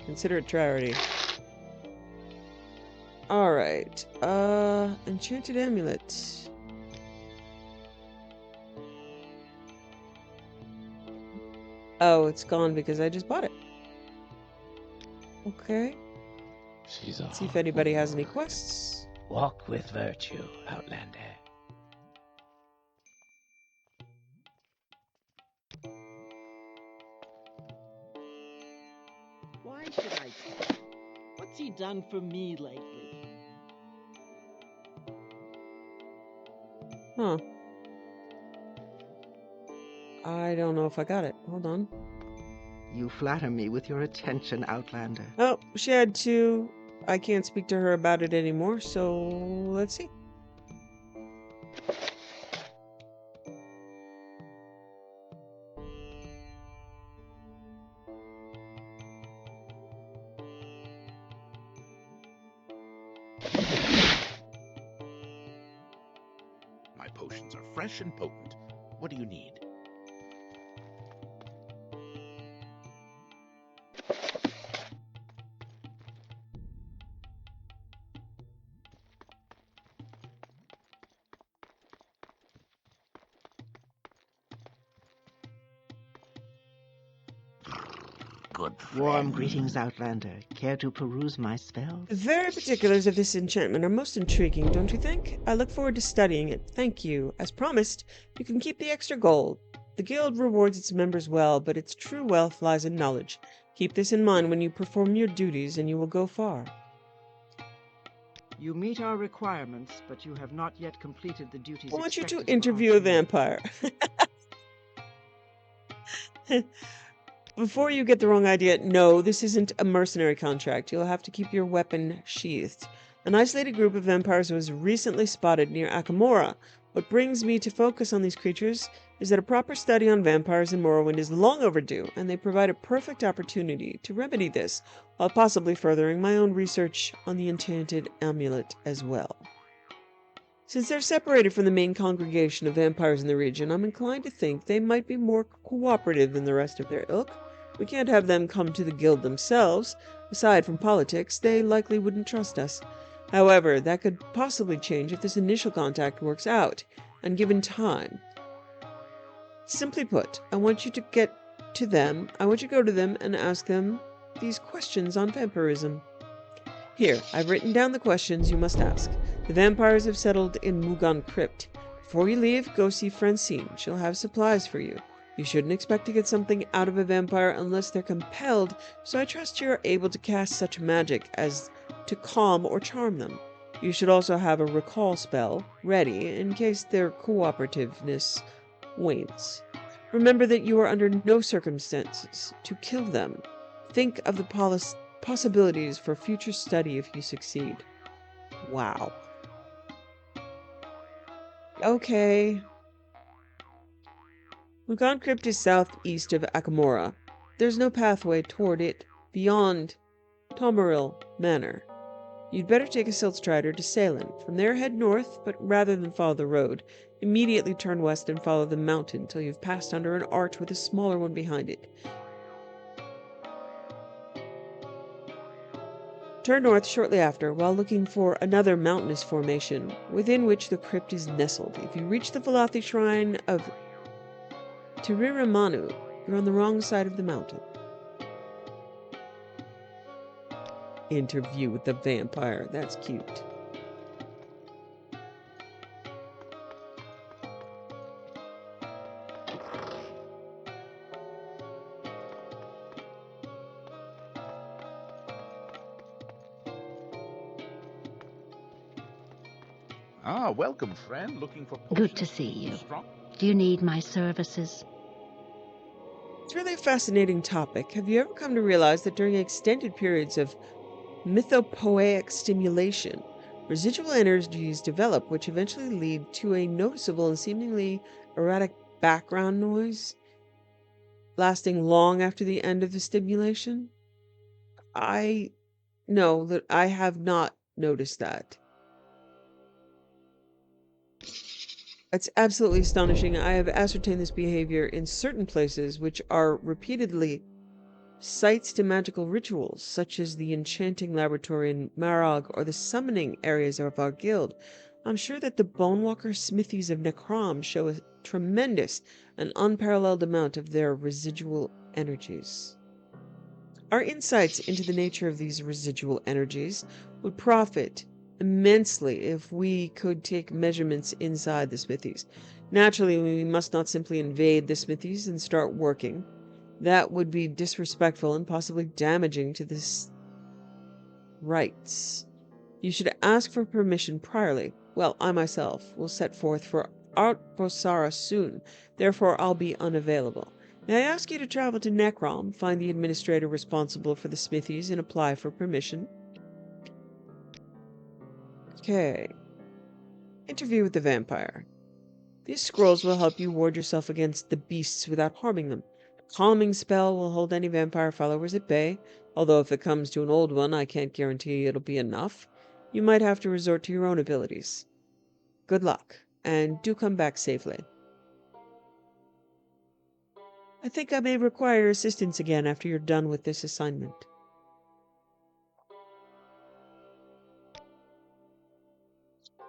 Consider it charity. Alright, enchanted amulet. Oh, it's gone because I just bought it. Okay. She's Let's see if anybody has any quests. Walk with virtue, Outlander. Why should I tell you? What's he done for me lately? Huh. I don't know if I got it. Hold on. You flatter me with your attention, Outlander. Oh, she had to. I can't speak to her about it anymore, so let's see. My potions are fresh and potent. What do you need? Good friend. Warm greetings, Outlander. Care to peruse my spells? The very particulars of this enchantment are most intriguing, don't you think? I look forward to studying it. Thank you. As promised, you can keep the extra gold. The guild rewards its members well, but its true wealth lies in knowledge. Keep this in mind when you perform your duties, and you will go far. You meet our requirements, but you have not yet completed the duties I want you to expected for interview our a training. vampire. Before you get the wrong idea, no, this isn't a mercenary contract. You'll have to keep your weapon sheathed. An isolated group of vampires was recently spotted near Akamora. What brings me to focus on these creatures is that a proper study on vampires in Morrowind is long overdue, and they provide a perfect opportunity to remedy this, while possibly furthering my own research on the enchanted amulet as well. Since they're separated from the main congregation of vampires in the region, I'm inclined to think they might be more cooperative than the rest of their ilk. We can't have them come to the guild themselves. Aside from politics, they likely wouldn't trust us. However, that could possibly change if this initial contact works out, and given time. Simply put, I want you to go to them and ask them these questions on vampirism. Here, I've written down the questions you must ask. The vampires have settled in Mugan Crypt. Before you leave, go see Francine. She'll have supplies for you. You shouldn't expect to get something out of a vampire unless they're compelled, so I trust you're able to cast such magic as to calm or charm them. You should also have a recall spell ready in case their cooperativeness wanes. Remember that you are under no circumstances to kill them. Think of the possibilities for future study if you succeed. Wow. Okay. Mugan Crypt is southeast of Akamora. There's no pathway toward it beyond Tomaril Manor. You'd better take a Siltstrider to Salem. From there, head north, but rather than follow the road, immediately turn west and follow the mountain till you've passed under an arch with a smaller one behind it. Turn north shortly after, while looking for another mountainous formation, within which the crypt is nestled. If you reach the Valathi shrine of Tiriramanu, you're on the wrong side of the mountain. Interview with the vampire. That's cute. Ah, welcome, friend. Looking for potions? Good to see you. Strong? Do you need my services? It's really a fascinating topic. Have you ever come to realize that during extended periods of mythopoeic stimulation, residual energies develop, which eventually lead to a noticeable and seemingly erratic background noise, lasting long after the end of the stimulation? I know that I have not noticed that. It's absolutely astonishing. I have ascertained this behavior in certain places which are repeatedly sites to magical rituals, such as the enchanting laboratory in Marog or the summoning areas of our guild. I'm sure that the Bonewalker smithies of Necrom show a tremendous and unparalleled amount of their residual energies. Our insights into the nature of these residual energies would profit immensely if we could take measurements inside the smithies. Naturally, we must not simply invade the smithies and start working. That would be disrespectful and possibly damaging to the rites. You should ask for permission priorly. Well, I myself will set forth for Artbosara soon, therefore I'll be unavailable. May I ask you to travel to Necrom, find the administrator responsible for the smithies, and apply for permission? Okay. Interview with the vampire. These scrolls will help you ward yourself against the beasts without harming them. A calming spell will hold any vampire followers at bay, although if it comes to an old one, I can't guarantee it'll be enough. You might have to resort to your own abilities. Good luck, and do come back safely. I think I may require assistance again after you're done with this assignment.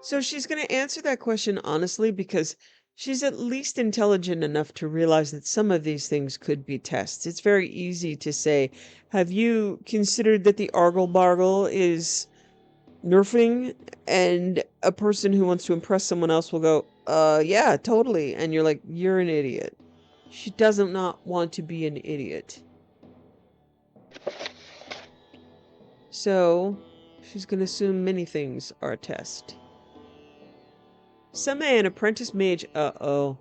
So she's going to answer that question honestly because she's at least intelligent enough to realize that some of these things could be tests. It's very easy to say, have you considered that the Argle Bargle is nerfing? And a person who wants to impress someone else will go, yeah, totally. And you're like, you're an idiot. She doesn't not want to be an idiot. So She's going to assume many things are a test. Seme, an apprentice mage. Uh-oh.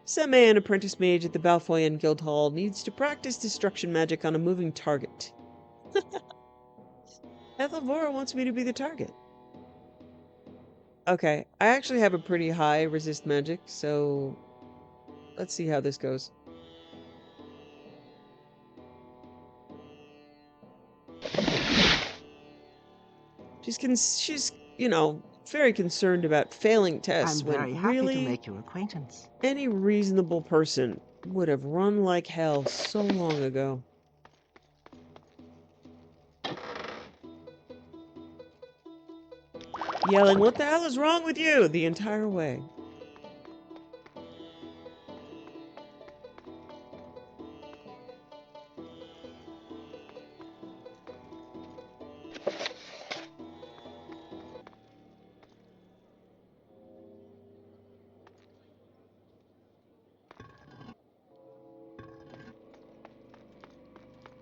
Seme, an apprentice mage at the Balfoyan Guild Hall, needs to practice destruction magic on a moving target. Ethelvora wants me to be the target. Okay, I actually have a pretty high resist magic, so let's see how this goes. She's, you know, very concerned about failing tests I'm when very happy really to make your acquaintance. any reasonable person would have run like hell so long ago. Yelling, "What the hell is wrong with you?" the entire way.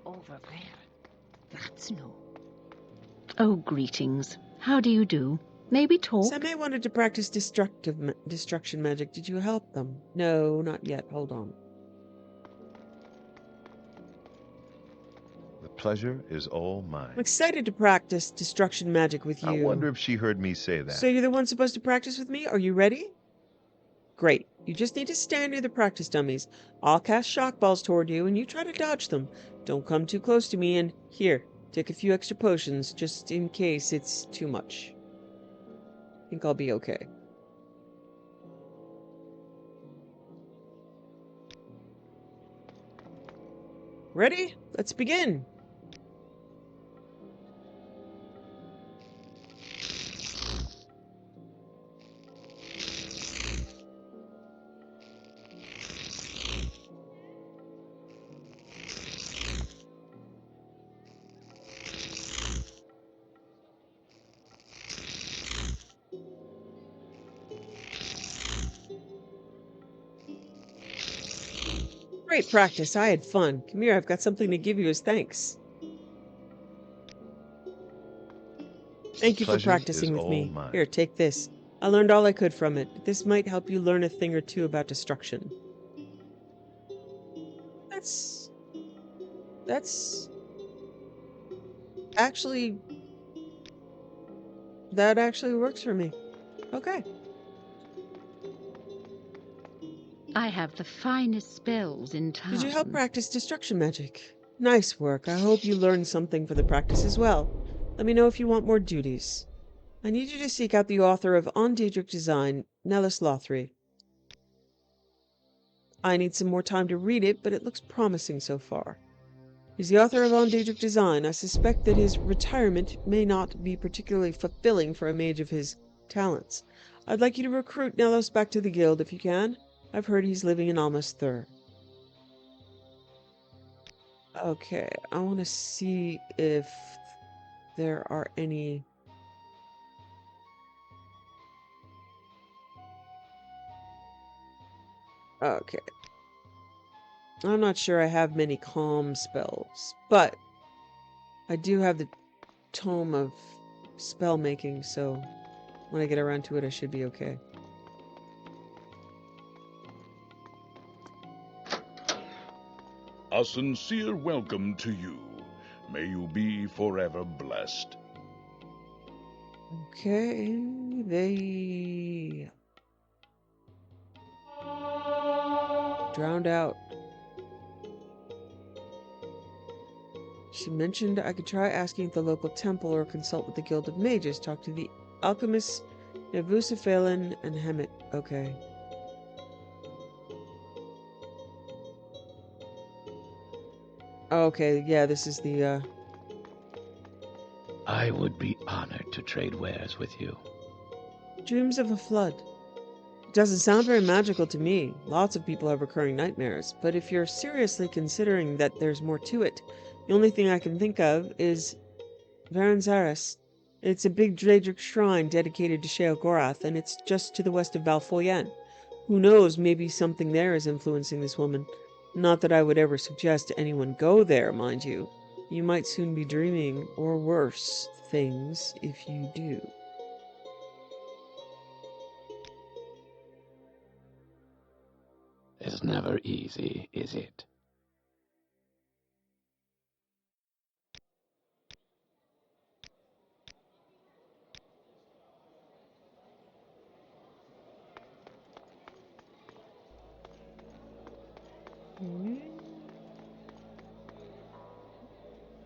Over there. That's no. Oh, greetings. How do you do? Maybe talk? Seme wanted to practice destruction magic. Did you help them? No, not yet. Hold on. The pleasure is all mine. I'm excited to practice destruction magic with you. I wonder if she heard me say that. So you're the one supposed to practice with me? Are you ready? Great. You just need to stand near the practice dummies. I'll cast shock balls toward you, and you try to dodge them. Don't come too close to me, and here, take a few extra potions, just in case it's too much. I think I'll be okay. Ready? Let's begin. Great practice. I had fun. Come here, I've got something to give you as thanks. Thank you for Pleasure practicing is with all me. mine. Here, take this. I learned all I could from it. This might help you learn a thing or two about destruction. That's actually, that actually works for me. Okay. I have the finest spells in town. Did you help practice destruction magic? Nice work. I hope you learned something for the practice as well. Let me know if you want more duties. I need you to seek out the author of On Daedric Design, Nellis Lothry. I need some more time to read it, but it looks promising so far. He's the author of On Daedric Design. I suspect that his retirement may not be particularly fulfilling for a mage of his talents. I'd like you to recruit Nellos back to the guild if you can. I've heard he's living in Almas Thur. Okay, I want to see if there are any... Okay. I'm not sure I have many calm spells, but I do have the Tome of Spell Making, so when I get around to it, I should be okay. A sincere welcome to you. May you be forever blessed. Okay, they drowned out. She mentioned I could try asking at the local temple or consult with the Guild of Mages. Talk to the alchemists, Nebusaphelin and Hemet. Okay. Okay, yeah, this is the, I would be honored to trade wares with you. Dreams of a Flood. It doesn't sound very magical to me. Lots of people have recurring nightmares, but if you're seriously considering that there's more to it, the only thing I can think of is Varanzaris. It's a big Daedric shrine dedicated to Sheogorath, and it's just to the west of Balfoyan. Who knows, maybe something there is influencing this woman. Not that I would ever suggest anyone go there, mind you. You might soon be dreaming, or worse, things if you do. It's never easy, is it?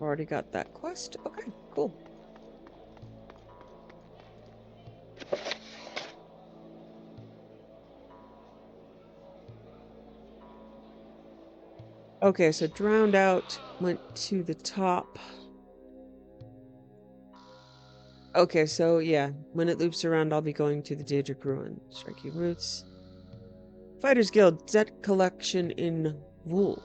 Already got that quest. Okay, cool. Okay, so drowned out, went to the top. Okay, so yeah, when it loops around, I'll be going to the Daedric Ruin. Striking Roots. Fighters Guild, debt collection in Wool.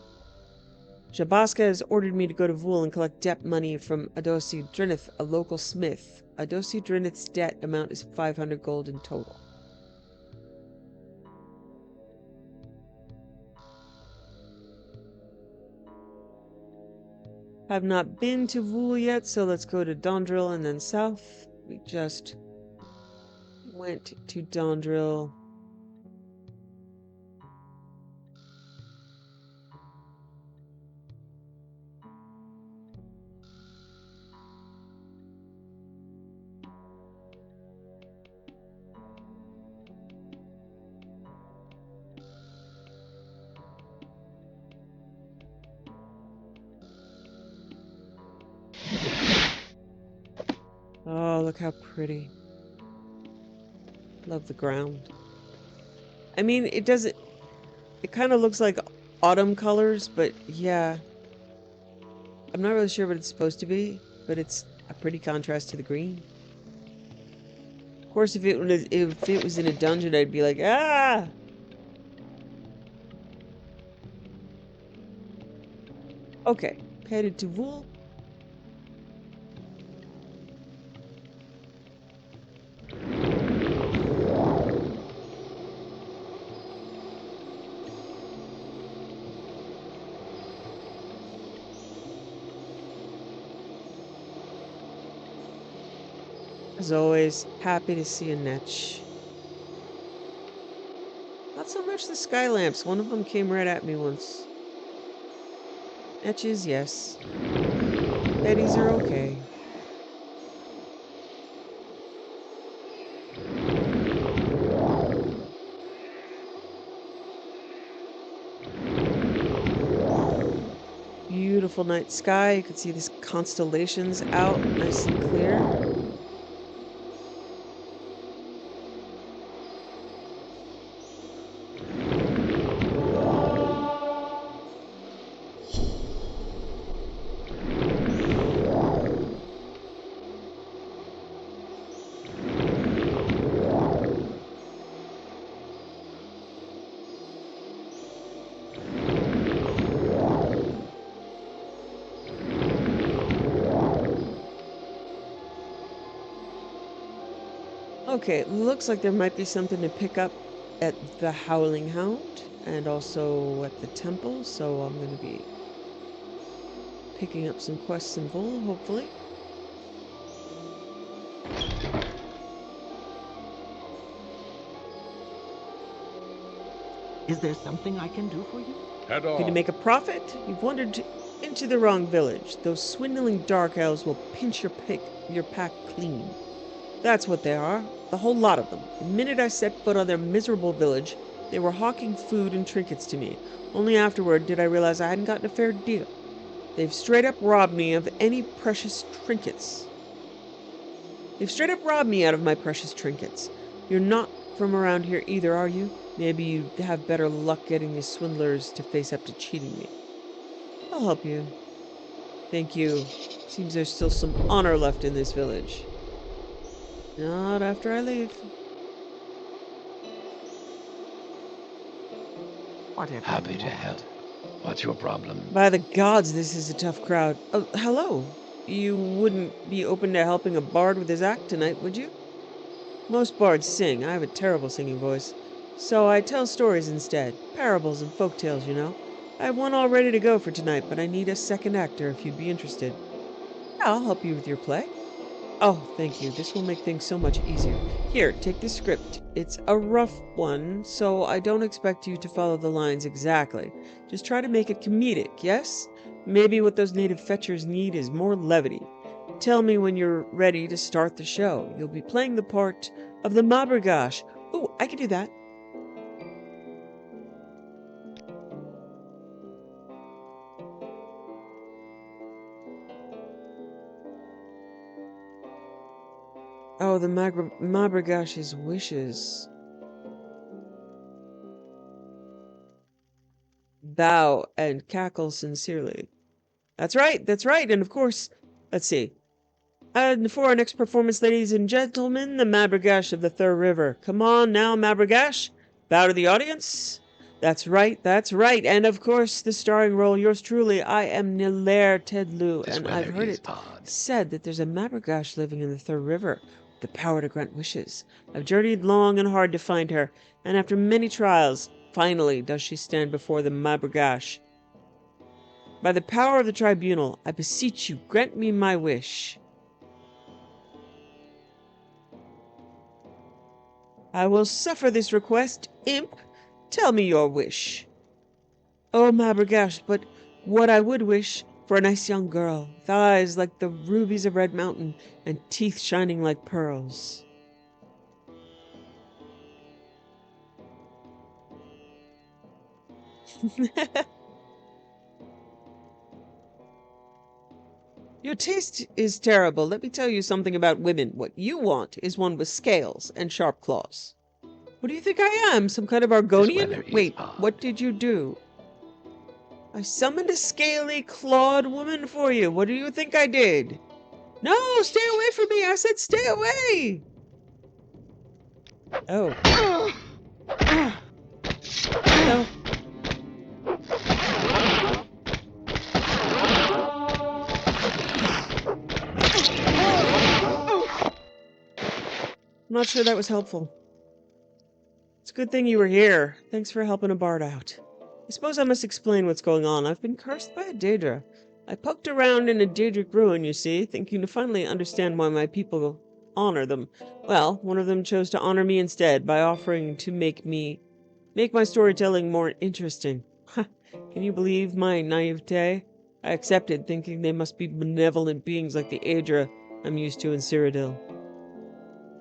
Shabaska has ordered me to go to Vool and collect debt money from Adosi Drinith, a local smith. Adosi Drinith's debt amount is 500 gold in total. I've not been to Vool yet, so let's go to Dondril and then south. We just went to Dondril. Oh, look how pretty. Love the ground. I mean, it doesn't... It kind of looks like autumn colors, but yeah. I'm not really sure what it's supposed to be, but it's a pretty contrast to the green. Of course, if it was in a dungeon, I'd be like, ah! Okay, headed to Vool. As always, happy to see a Netch. Not so much the sky lamps. One of them came right at me once. Netches, yes. Betties are okay. Beautiful night sky. You can see these constellations out nice and clear. Okay, looks like there might be something to pick up at the Howling Hound and also at the temple, so I'm going to be picking up some quests in Vol, hopefully. Is there something I can do for you? Head Looking to on. make a profit? You've wandered into the wrong village. Those swindling dark elves will pinch your pack clean. That's what they are, the whole lot of them. The minute I set foot on their miserable village, they were hawking food and trinkets to me. Only afterward did I realize I hadn't gotten a fair deal. They've straight up robbed me of any precious trinkets. They've straight up robbed me out of my precious trinkets. You're not from around here either, are you? Maybe you'd have better luck getting these swindlers to face up to cheating me. I'll help you. Thank you. Seems there's still some honor left in this village. Not after I leave. Whatever Happy you to want. help. What's your problem? By the gods, this is a tough crowd. Oh, hello. You wouldn't be open to helping a bard with his act tonight, would you? Most bards sing. I have a terrible singing voice. So I tell stories instead. Parables and folk tales, you know. I have one all ready to go for tonight, but I need a second actor if you'd be interested. Yeah, I'll help you with your play. Oh, thank you. This will make things so much easier. Here, take the script. It's a rough one, so I don't expect you to follow the lines exactly. Just try to make it comedic, yes? Maybe what those native fetchers need is more levity. Tell me when you're ready to start the show. You'll be playing the part of the Mabragash. Oh, I can do that. Oh, the Mabragash's wishes. Bow and cackle sincerely. That's right, and of course, let's see. And for our next performance, ladies and gentlemen, the Mabragash of the Thur River. Come on now, Mabragash. Bow to the audience. That's right. And of course, the starring role, yours truly. I am Nilaire Tedlu, This and weather I've heard is it odd. said that there's a Mabragash living in the Thur River with the power to grant wishes. I've journeyed long and hard to find her, and after many trials, finally does she stand before the Mabragash. By the power of the tribunal, I beseech you, grant me my wish. I will suffer this request. Imp, tell me your wish. Oh, Mabragash, but what I would wish for a nice young girl, with eyes like the rubies of Red Mountain and teeth shining like pearls. Your taste is terrible. Let me tell you something about women. What you want is one with scales and sharp claws. What do you think I am? Some kind of This weather Argonian? is Wait, odd. what did you do? I summoned a scaly, clawed woman for you. What do you think I did? No, stay away from me. I said stay away. Oh. No. I'm not sure that was helpful. It's a good thing you were here. Thanks for helping a bard out. I suppose I must explain what's going on. I've been cursed by a Daedra. I poked around in a Daedric ruin, you see, thinking to finally understand why my people honor them. Well, one of them chose to honor me instead by offering to make my storytelling more interesting. Can you believe my naivete? I accepted, thinking they must be benevolent beings like the Aedra I'm used to in Cyrodiil.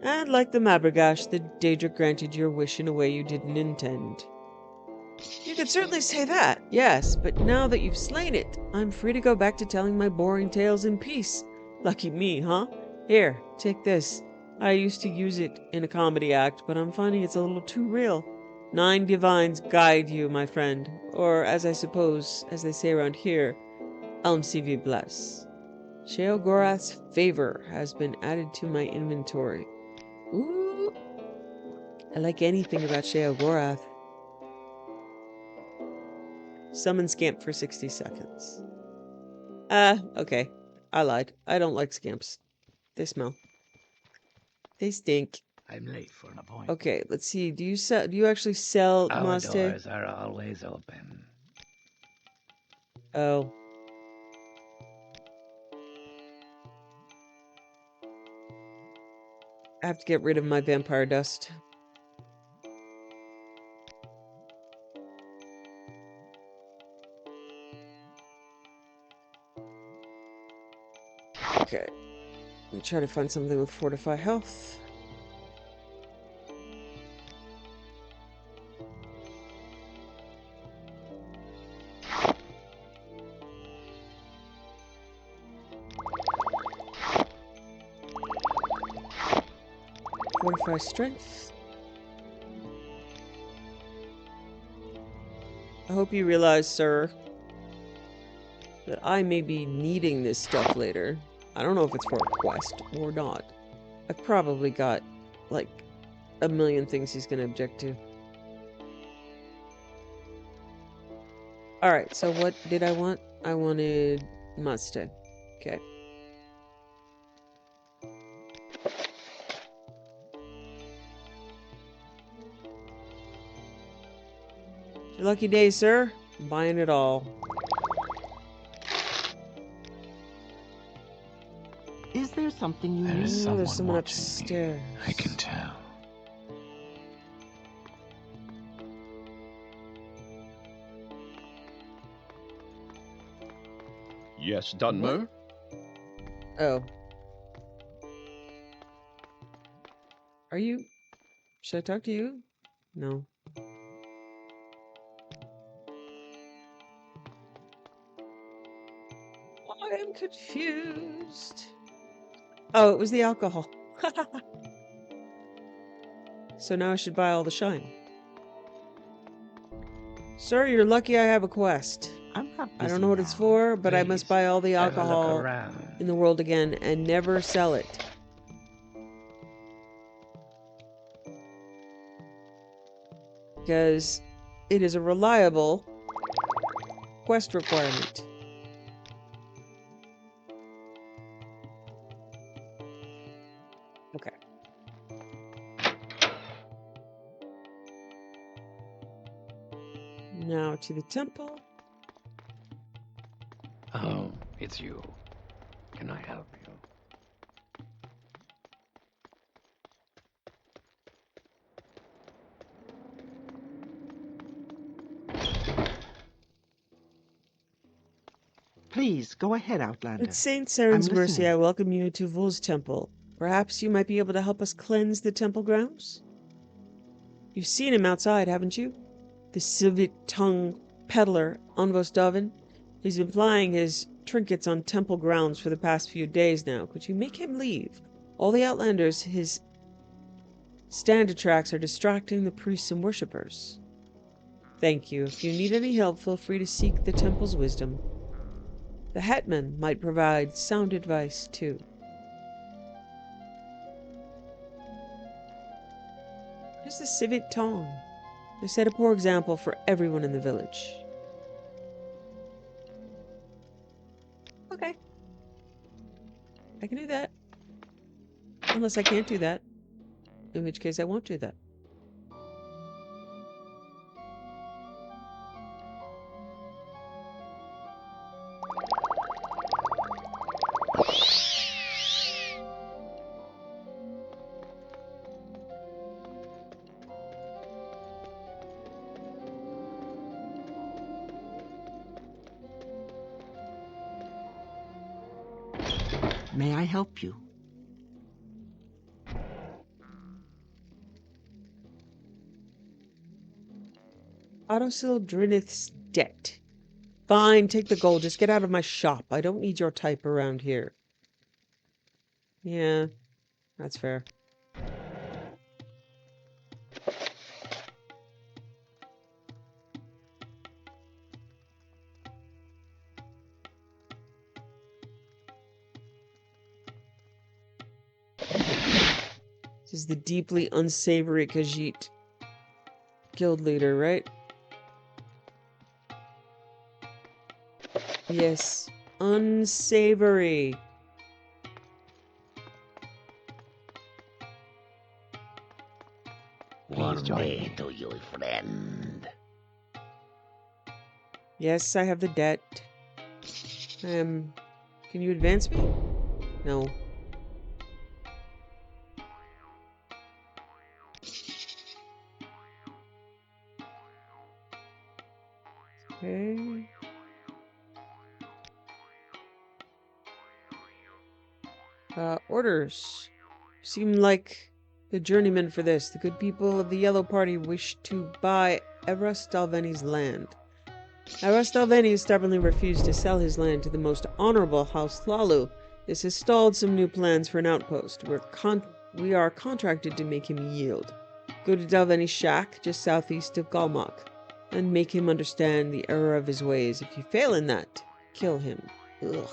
And like the Mabragash, the Daedra granted your wish in a way you didn't intend. You could certainly say that, yes, but now that you've slain it, I'm free to go back to telling my boring tales in peace. Lucky me, huh? Here, take this. I used to use it in a comedy act, but I'm finding it's a little too real. 9 divines guide you, my friend, or as I suppose, as they say around here, Elmcv bless. Sheogorath's favor has been added to my inventory. Ooh, I like anything about Sheogorath. Summon Scamp for 60 seconds. Okay. I lied. I don't like scamps. They smell. They stink. I'm late for an appointment. Okay, let's see. Do you actually sell Our Maste? doors are always open. Oh. I have to get rid of my vampire dust. Okay. Let me try to find something with Fortify Health. Fortify Strength. I hope you realize, sir, that I may be needing this stuff later. I don't know if it's for a quest or not. I've probably got, like, a million things he's gonna object to. Alright, so what did I want? I wanted Mazda. Okay. Your lucky day, sir. I'm buying it all. Is there something you There need? is Oh, there's someone someone watching upstairs. me. I can tell. Yes, Dunmer? Oh. Are you... Should I talk to you? No. I am confused. Oh, it was the alcohol. So now I should buy all the shine. Sir, you're lucky I have a quest. I'm not I busy don't know what it's now. for, but I must Please, buy all the have a look alcohol around. in the world again and never sell it. Because it is a reliable quest requirement. Okay. Now to the temple. Oh, it's you. Can I help you? Please, go ahead, Outlander. With Saint I'm Saren's mercy, listening. I welcome you to Vul's temple. Perhaps you might be able to help us cleanse the temple grounds? You've seen him outside, haven't you? The civet-tongue peddler, Anvos Davin. He's been plying his trinkets on temple grounds for the past few days now. Could you make him leave? All the Outlanders his stand attracts are distracting the priests and worshippers. Thank you. If you need any help, feel free to seek the temple's wisdom. The hetman might provide sound advice, too. Who's the civet tongue? They set a poor example for everyone in the village. Okay. I can do that. Unless I can't do that. In which case I won't do that. May I help you? Autosil Drinith's debt. Fine, take the gold. Just get out of my shop. I don't need your type around here. Yeah, that's fair. This is the deeply unsavory Khajiit guild leader, right? Yes. Unsavory. Please join me. to you, friend. Yes, I have the debt. Can you advance me? No. Okay. Orders. Seem like the journeyman for this. The good people of the Yellow Party wish to buy Eras Dalveni's land. Eras Dalveni stubbornly refused to sell his land to the most honorable House Thlalu. This has stalled some new plans for an outpost. We are contracted to make him yield. Go to Dalveni's shack, just southeast of Galmak, and make him understand the error of his ways. If you fail in that, kill him. Ugh.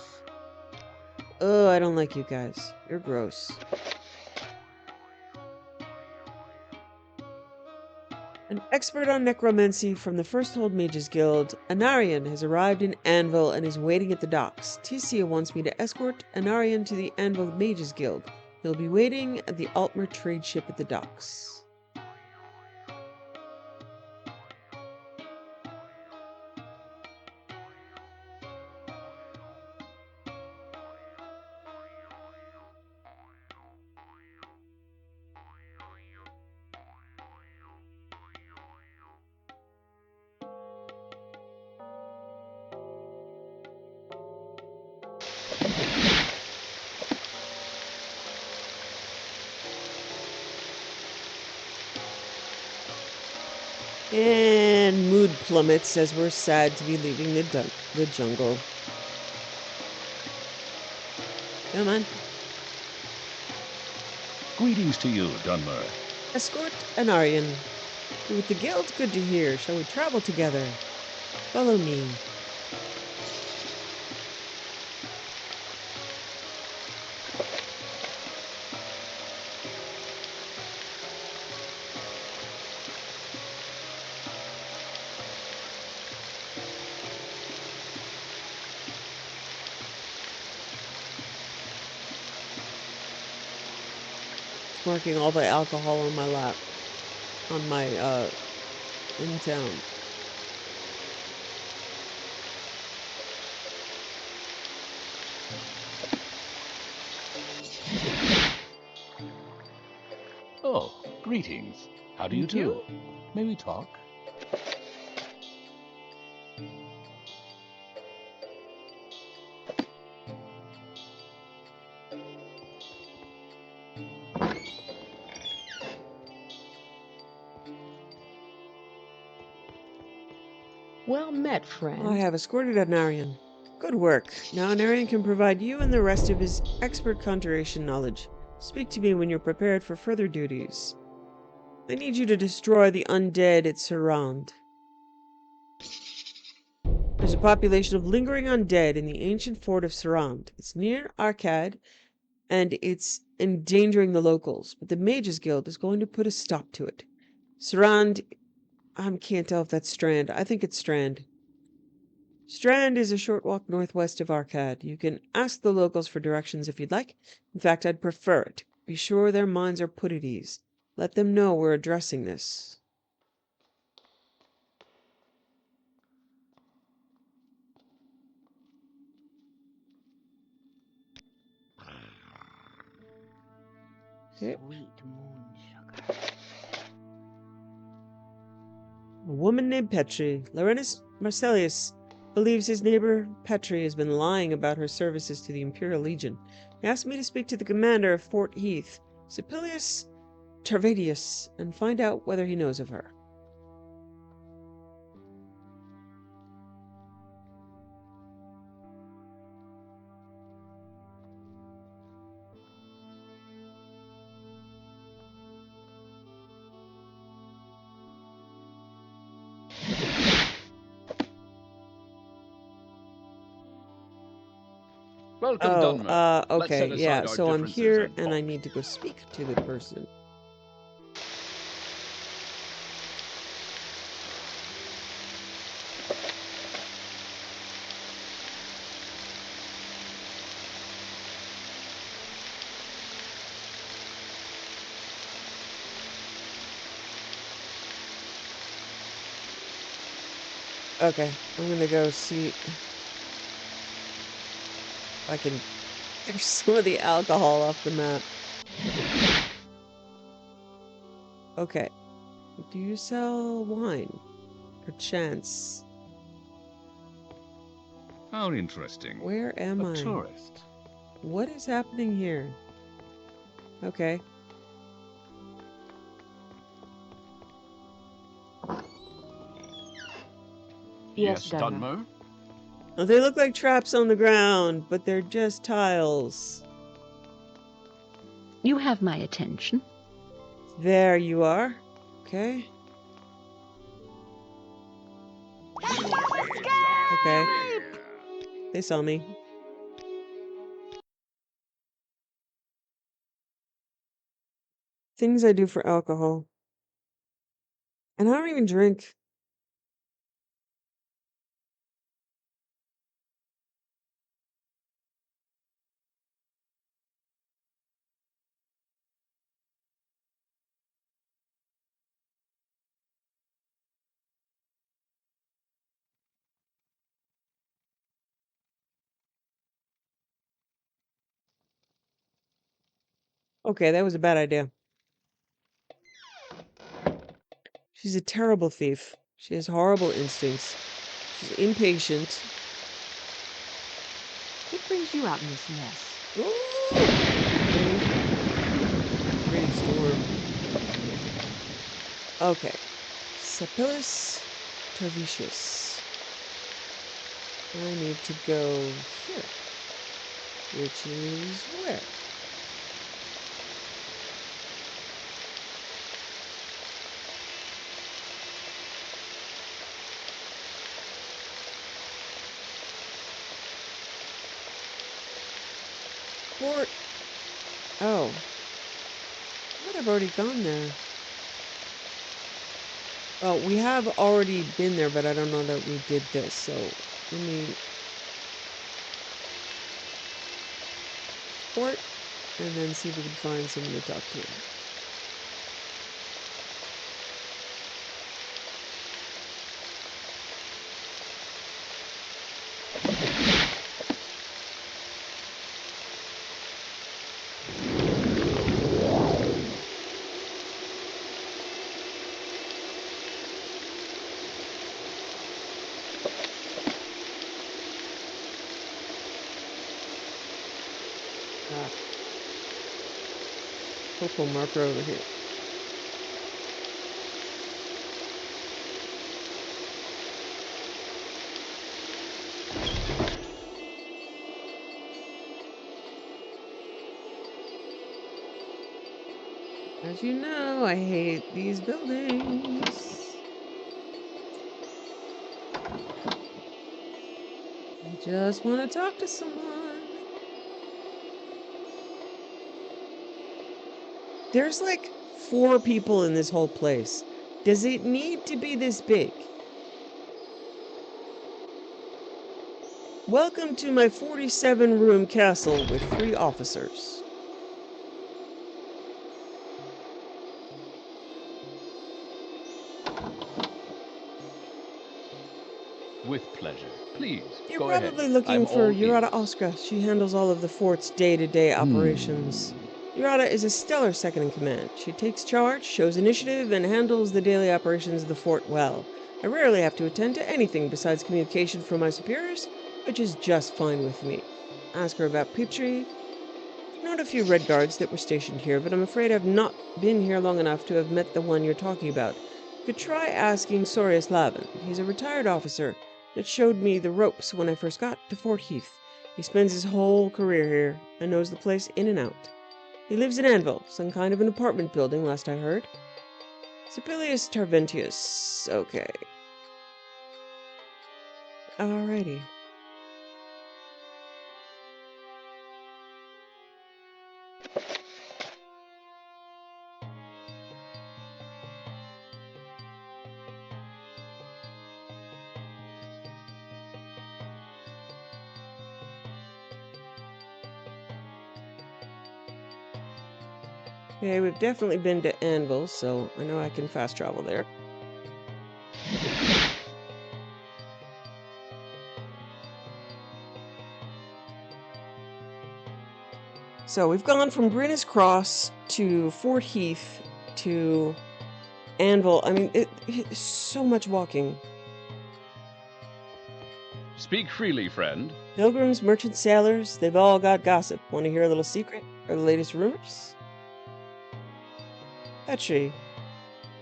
Oh, I don't like you guys. You're gross. An expert on necromancy from the First Old Mages Guild, Anarian has arrived in Anvil and is waiting at the docks. Tisia wants me to escort Anarian to the Anvil Mages Guild. He'll be waiting at the Altmer trade ship at the docks. And mood plummets as we're sad to be leaving the jungle. Come on. Greetings to you, Dunmer. Escort an Aryan. With the guild, good to hear. Shall we travel together? Follow me. Marking all the alcohol on my lap. On my, in town. Oh, greetings. How do you do? May we talk? Well met, friend. I have escorted an Aryan. Good work. Now an Aryan can provide you and the rest of his expert conjuration knowledge. Speak to me when you're prepared for further duties. I need you to destroy the undead at Surround. There's a population of lingering undead in the ancient fort of Surround. It's near Arcad, and it's endangering the locals, but the Mages Guild is going to put a stop to it. Surround, I can't tell if that's Strand. I think it's Strand. Strand is a short walk northwest of Arcad. You can ask the locals for directions if you'd like. In fact, I'd prefer it. Be sure their minds are put at ease. Let them know we're addressing this. Okay. Sweet moon sugar. A woman named Petri, Laurenus Marcellius, believes his neighbor Petri has been lying about her services to the Imperial Legion. He asked me to speak to the commander of Fort Heath, Supilius Tarvadius, and find out whether he knows of her. Welcome, Oh, Dunmer. Let's okay, set aside yeah, our so I'm differences here and I talk. need to go speak to the person. Okay, I'm gonna go see if I can get some of the alcohol off the map. Okay. Do you sell wine? Perchance. How interesting. Where am A I? tourist. What is happening here? Okay. Yes, Dunmer? Oh, they look like traps on the ground, but they're just tiles. You have my attention. There you are. Okay. Okay. They saw me. Things I do for alcohol. And I don't even drink. Okay, that was a bad idea. She's a terrible thief. She has horrible instincts. She's impatient. What brings you out in this mess? Ooh! Pretty storm. Okay. Sapilus Tervicius. I need to go here, which is where? Port. Oh. I might have already gone there. Oh, we have already been there, but I don't know that we did this, so let me port and then see if we can find someone to talk to. Ah, purple marker over here. As you know, I hate these buildings. I just want to talk to someone. There's like 4 people in this whole place. Does it need to be this big? Welcome to my 47-room castle with 3 officers. With pleasure. Please, You're go ahead. probably looking I'm for all Urata ears. Oskra. She handles all of the fort's day-to-day operations. Urata is a stellar second-in-command. She takes charge, shows initiative, and handles the daily operations of the fort well. I rarely have to attend to anything besides communication from my superiors, which is just fine with me. Ask her about Peeptree. Not a few Red Guards that were stationed here, but I'm afraid I've not been here long enough to have met the one you're talking about. You could try asking Sorius Lavin. He's a retired officer that showed me the ropes when I first got to Fort Heath. He spends his whole career here and knows the place in and out. He lives in Anvil, some kind of an apartment building, last I heard. Sapilius Tarventius. Okay. Alrighty. Okay, we've definitely been to Anvil, so I know I can fast travel there. So we've gone from Brynnis Cross to Fort Heath to Anvil. I mean, it's so much walking. Speak freely, friend. Pilgrims, merchants, sailors, they've all got gossip. Want to hear a little secret or the latest rumors? Petri.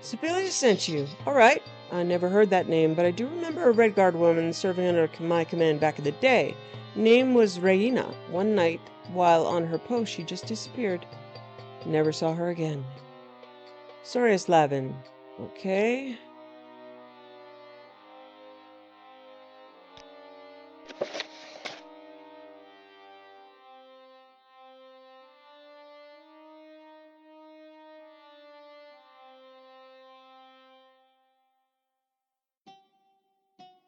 Sibilia sent you. All right. I never heard that name, but I do remember a Red Guard woman serving under my command back in the day. Name was Reina. One night, while on her post, she just disappeared. Never saw her again. Sorius Lavin. Okay.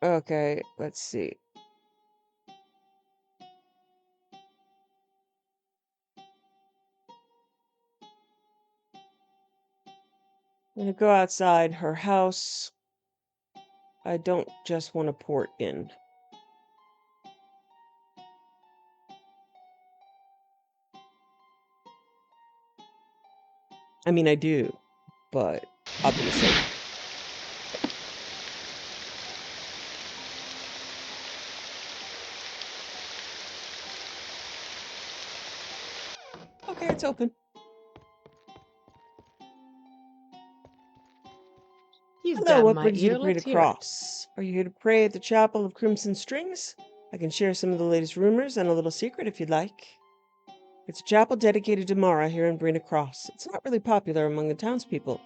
Okay, let's see. I'm gonna go outside her house. I don't just want to port in. I mean, I do, but obviously. Okay, it's open. You've Hello, got what my brings you ear. to Breda Let's hear it. Cross? Are you here to pray at the Chapel of Crimson Strings? I can share some of the latest rumors and a little secret if you'd like. It's a chapel dedicated to Mara here in Breda Cross. It's not really popular among the townspeople.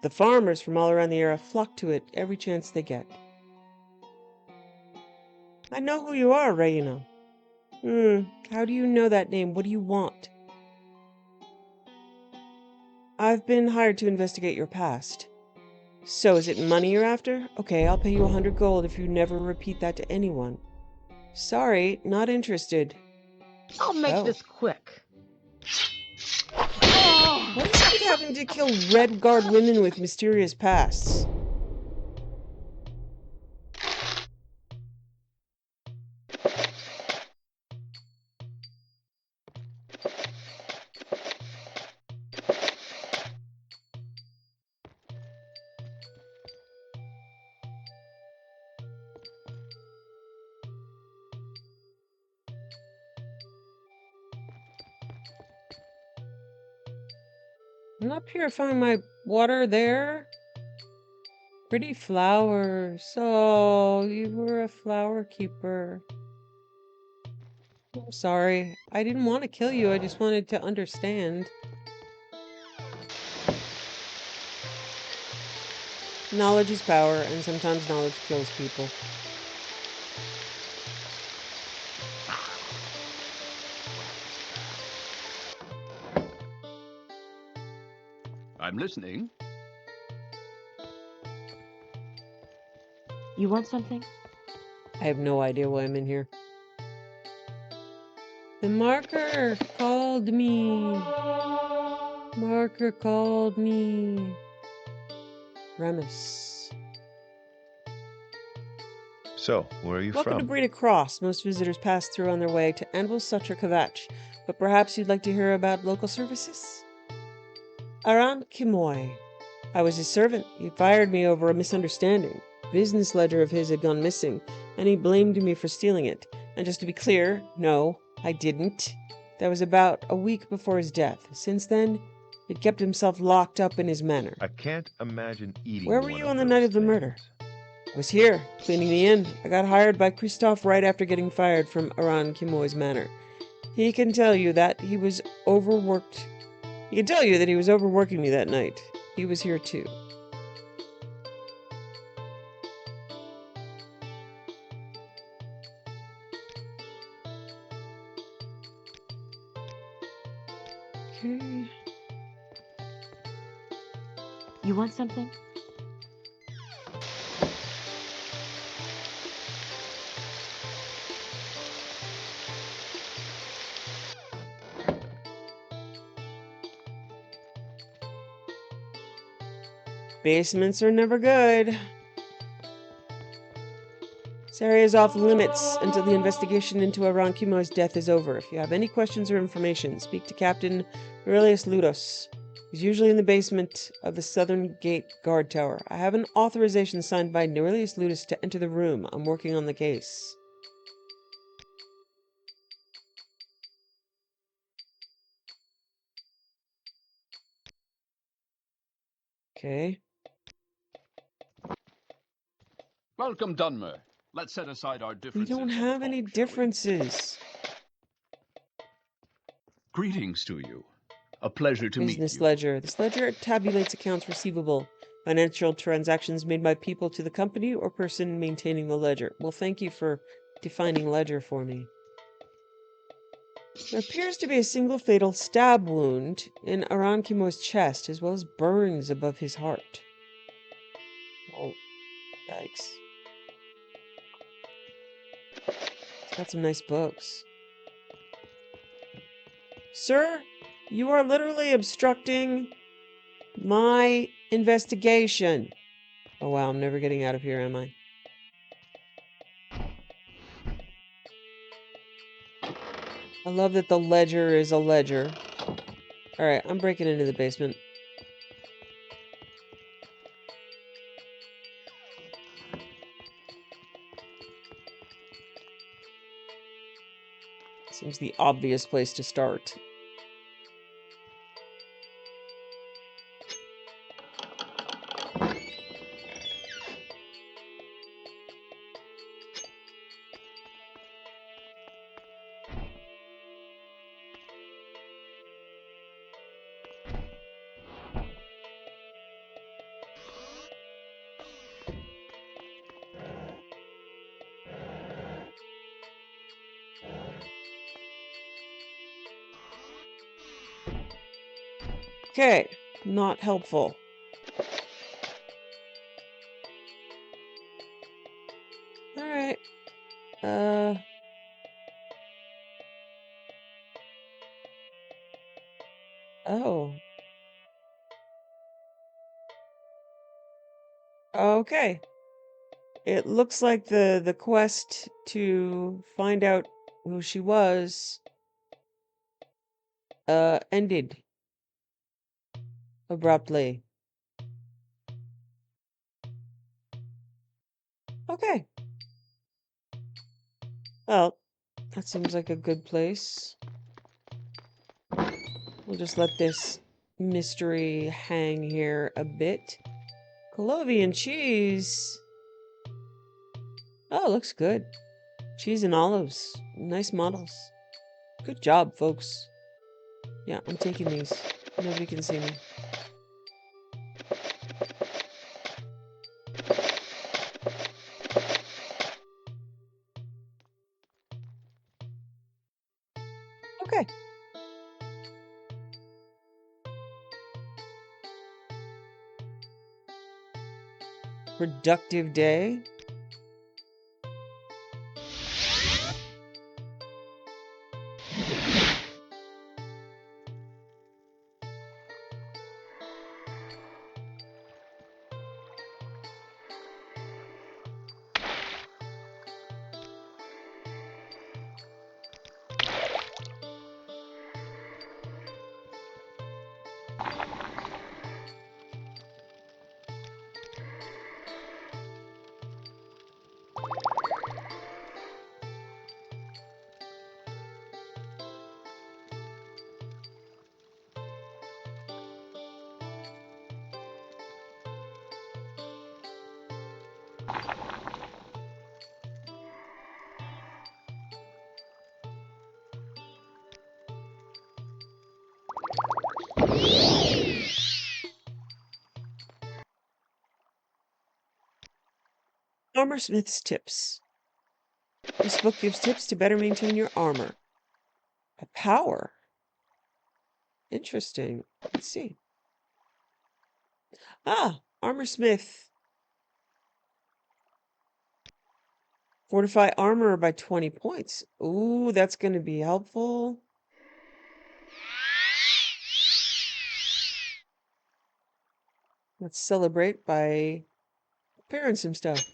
The farmers from all around the area flock to it every chance they get. I know who you are, Reina. How do you know that name? What do you want? I've been hired to investigate your past. So, is it money you're after? Okay, I'll pay you 100 gold if you never repeat that to anyone. Sorry, not interested. I'll make Oh. this quick. What is it with having to kill Red Guard women with mysterious pasts? I'm not purifying my water there. Pretty flowers. Oh, you were a flower keeper. I'm sorry. I didn't want to kill you. I just wanted to understand. Knowledge is power, and sometimes knowledge kills people. I'm listening. You want something? I have no idea why I'm in here. The marker called me. Marker called me. Remus. So, where are you Welcome to from? Breda Cross. Most visitors pass through on their way to Anvil, Such or Kvatch, but perhaps you'd like to hear about local services? Aran Kimoy. I was his servant. He fired me over a misunderstanding. Business ledger of his had gone missing, and he blamed me for stealing it. And just to be clear, no, I didn't. That was about a week before his death. Since then, he'd kept himself locked up in his manor. I can't imagine eating Where were one you of on the those night of the things. murder? I was here, cleaning the inn. I got hired by Christoph right after getting fired from Aran Kimoy's manor. He can tell you that he was overworked. He can tell you that he was overworking me that night. He was here too. Okay. You want something? Basements are never good. This area is off limits until the investigation into Aran Kimoy's death is over. If you have any questions or information, speak to Captain Aurelius Ludos. He's usually in the basement of the Southern Gate Guard Tower. I have an authorization signed by Aurelius Ludos to enter the room. I'm working on the case. Okay. Welcome, Dunmer. Let's set aside our We differences. don't and have talk, any shall we? differences. Greetings to you. A pleasure to meet Business you. ledger. This ledger tabulates accounts receivable, financial transactions made by people to the company or person maintaining the ledger. Well, thank you for defining ledger for me. There appears to be a single fatal stab wound in Aran Kimo's chest, as well as burns above his heart. Oh, yikes. He's got some nice books. Sir, you are literally obstructing my investigation. Oh wow, I'm never getting out of here, am I? I love that the ledger is a ledger. Alright, I'm breaking into the basement. Seems the obvious place to start. Okay, not helpful. Alright. Oh. Okay. It looks like the quest to find out who she was ended abruptly. Okay. Well, that seems like a good place. We'll just let this mystery hang here a bit. Colovian cheese. Oh, looks good. Cheese and olives. Nice models. Good job, folks. Yeah, I'm taking these. Nobody can see me. Okay. Productive day. Armorsmith's tips. This book gives tips to better maintain your armor. A power. Interesting. Let's see. Ah, Armorsmith. Fortify armor by 20 points. Ooh, that's going to be helpful. Let's celebrate by repairing some stuff.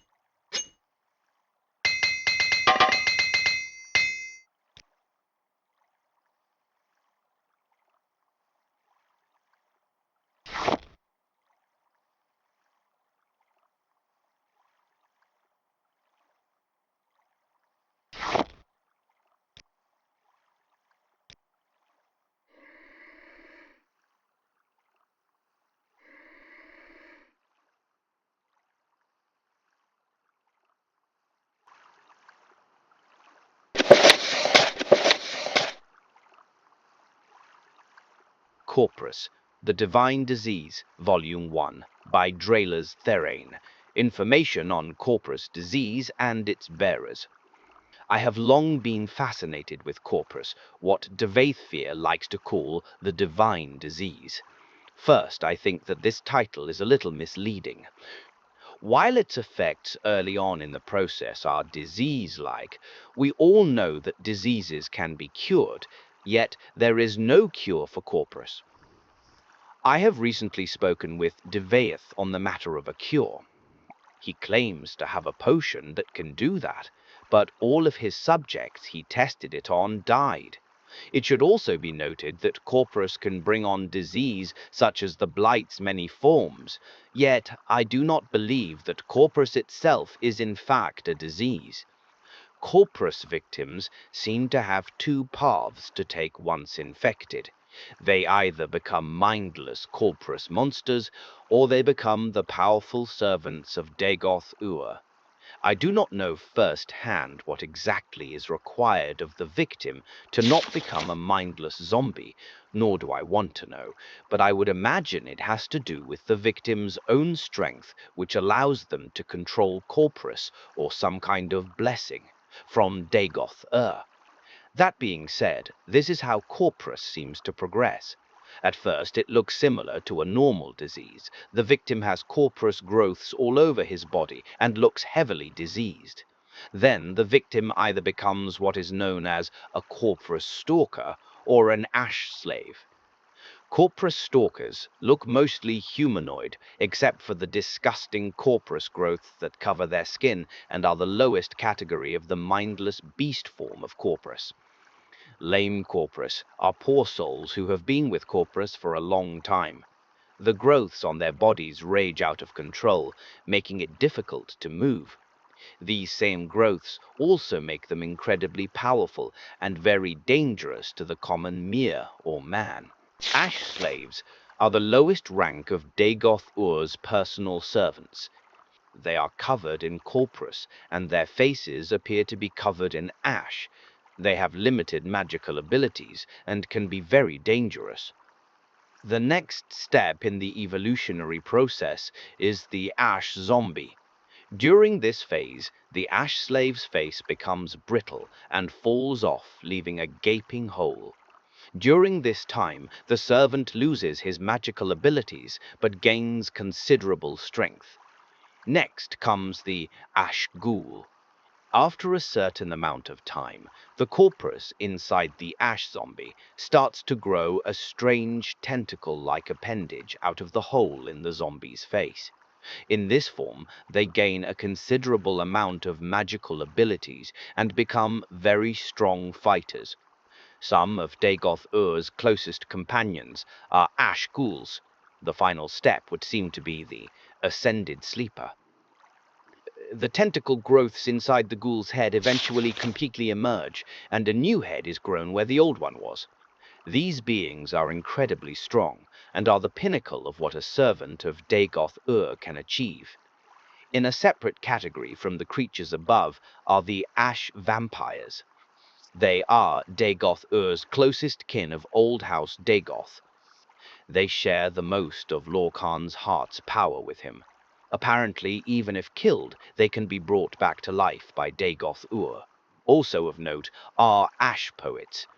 Corpus, The Divine Disease, Volume 1, by Drayler's Therain. Information on Corpus disease and its bearers. I have long been fascinated with Corpus, what Devathfear likes to call the divine disease. First, I think that this title is a little misleading. While its effects early on in the process are disease-like, we all know that diseases can be cured, yet there is no cure for Corpus. I have recently spoken with Devaeth on the matter of a cure. He claims to have a potion that can do that, but all of his subjects he tested it on died. It should also be noted that Corpus can bring on disease such as the Blight's many forms, yet I do not believe that Corpus itself is in fact a disease. Corpus victims seem to have two paths to take once infected. They either become mindless Corpus monsters, or they become the powerful servants of Dagoth Ur. I do not know first-hand what exactly is required of the victim to not become a mindless zombie, nor do I want to know, but I would imagine it has to do with the victim's own strength, which allows them to control Corpus, or some kind of blessing, from Dagoth Ur. That being said, this is how Corpus seems to progress. At first, it looks similar to a normal disease. The victim has corporous growths all over his body and looks heavily diseased. Then the victim either becomes what is known as a corporous stalker or an ash slave. Corporous stalkers look mostly humanoid, except for the disgusting corporous growths that cover their skin and are the lowest category of the mindless beast form of corporous. Lame corporous are poor souls who have been with corporous for a long time. The growths on their bodies rage out of control, making it difficult to move. These same growths also make them incredibly powerful and very dangerous to the common mere or man. Ash slaves are the lowest rank of Dagoth-Ur's personal servants. They are covered in corporous, and their faces appear to be covered in ash. They have limited magical abilities and can be very dangerous. The next step in the evolutionary process is the ash zombie. During this phase, the ash slave's face becomes brittle and falls off, leaving a gaping hole. During this time, the servant loses his magical abilities, but gains considerable strength. Next comes the ash ghoul. After a certain amount of time, the corpus inside the ash zombie starts to grow a strange tentacle-like appendage out of the hole in the zombie's face. In this form, they gain a considerable amount of magical abilities and become very strong fighters. Some of Dagoth-Ur's closest companions are ash ghouls. The final step would seem to be the ascended sleeper. The tentacle growths inside the ghoul's head eventually completely emerge, and a new head is grown where the old one was. These beings are incredibly strong, and are the pinnacle of what a servant of Dagoth-Ur can achieve. In a separate category from the creatures above are the ash vampires. They are Dagoth-Ur's closest kin of Old House Dagoth. They share the most of Lorkhan's heart's power with him. Apparently, even if killed, they can be brought back to life by Dagoth-Ur. Also of note are ash poets.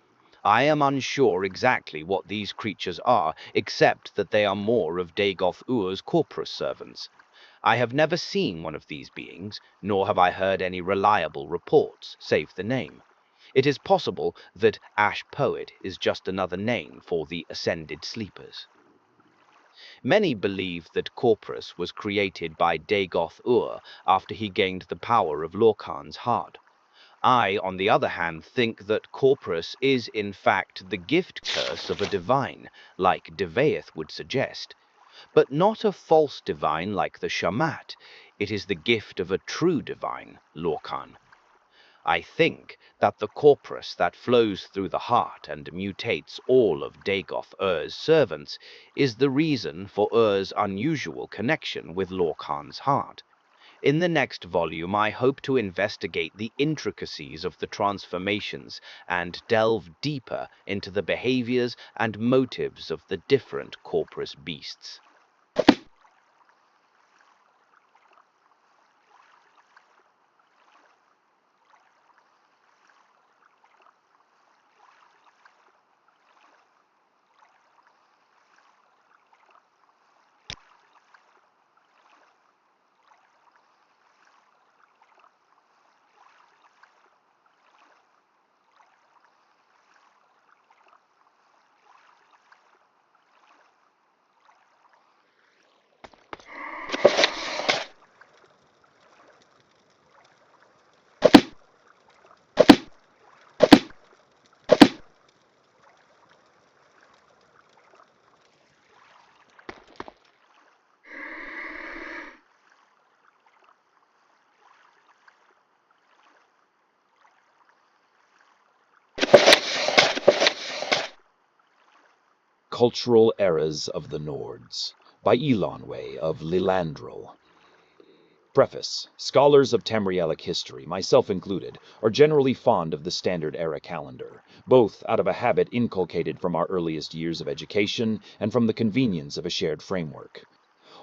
I am unsure exactly what these creatures are, except that they are more of Dagoth-Ur's corporous servants. I have never seen one of these beings, nor have I heard any reliable reports, save the name. It is possible that Ash Poet is just another name for the ascended sleepers. Many believe that Corpus was created by Dagoth-Ur after he gained the power of Lorkhan's heart. I, on the other hand, think that Corpus is in fact the gift curse of a divine, like Devaeth would suggest. But not a false divine like the Shamat. It is the gift of a true divine, Lorkhan. I think that the corpus that flows through the heart and mutates all of Dagoth-Ur's servants is the reason for Ur's unusual connection with Lorkhan's heart. In the next volume, I hope to investigate the intricacies of the transformations and delve deeper into the behaviors and motives of the different corpus beasts. Cultural Eras of the Nords by Elonway of Lilandril. Preface. Scholars of Tamrielic history, myself included, are generally fond of the Standard Era calendar, both out of a habit inculcated from our earliest years of education and from the convenience of a shared framework.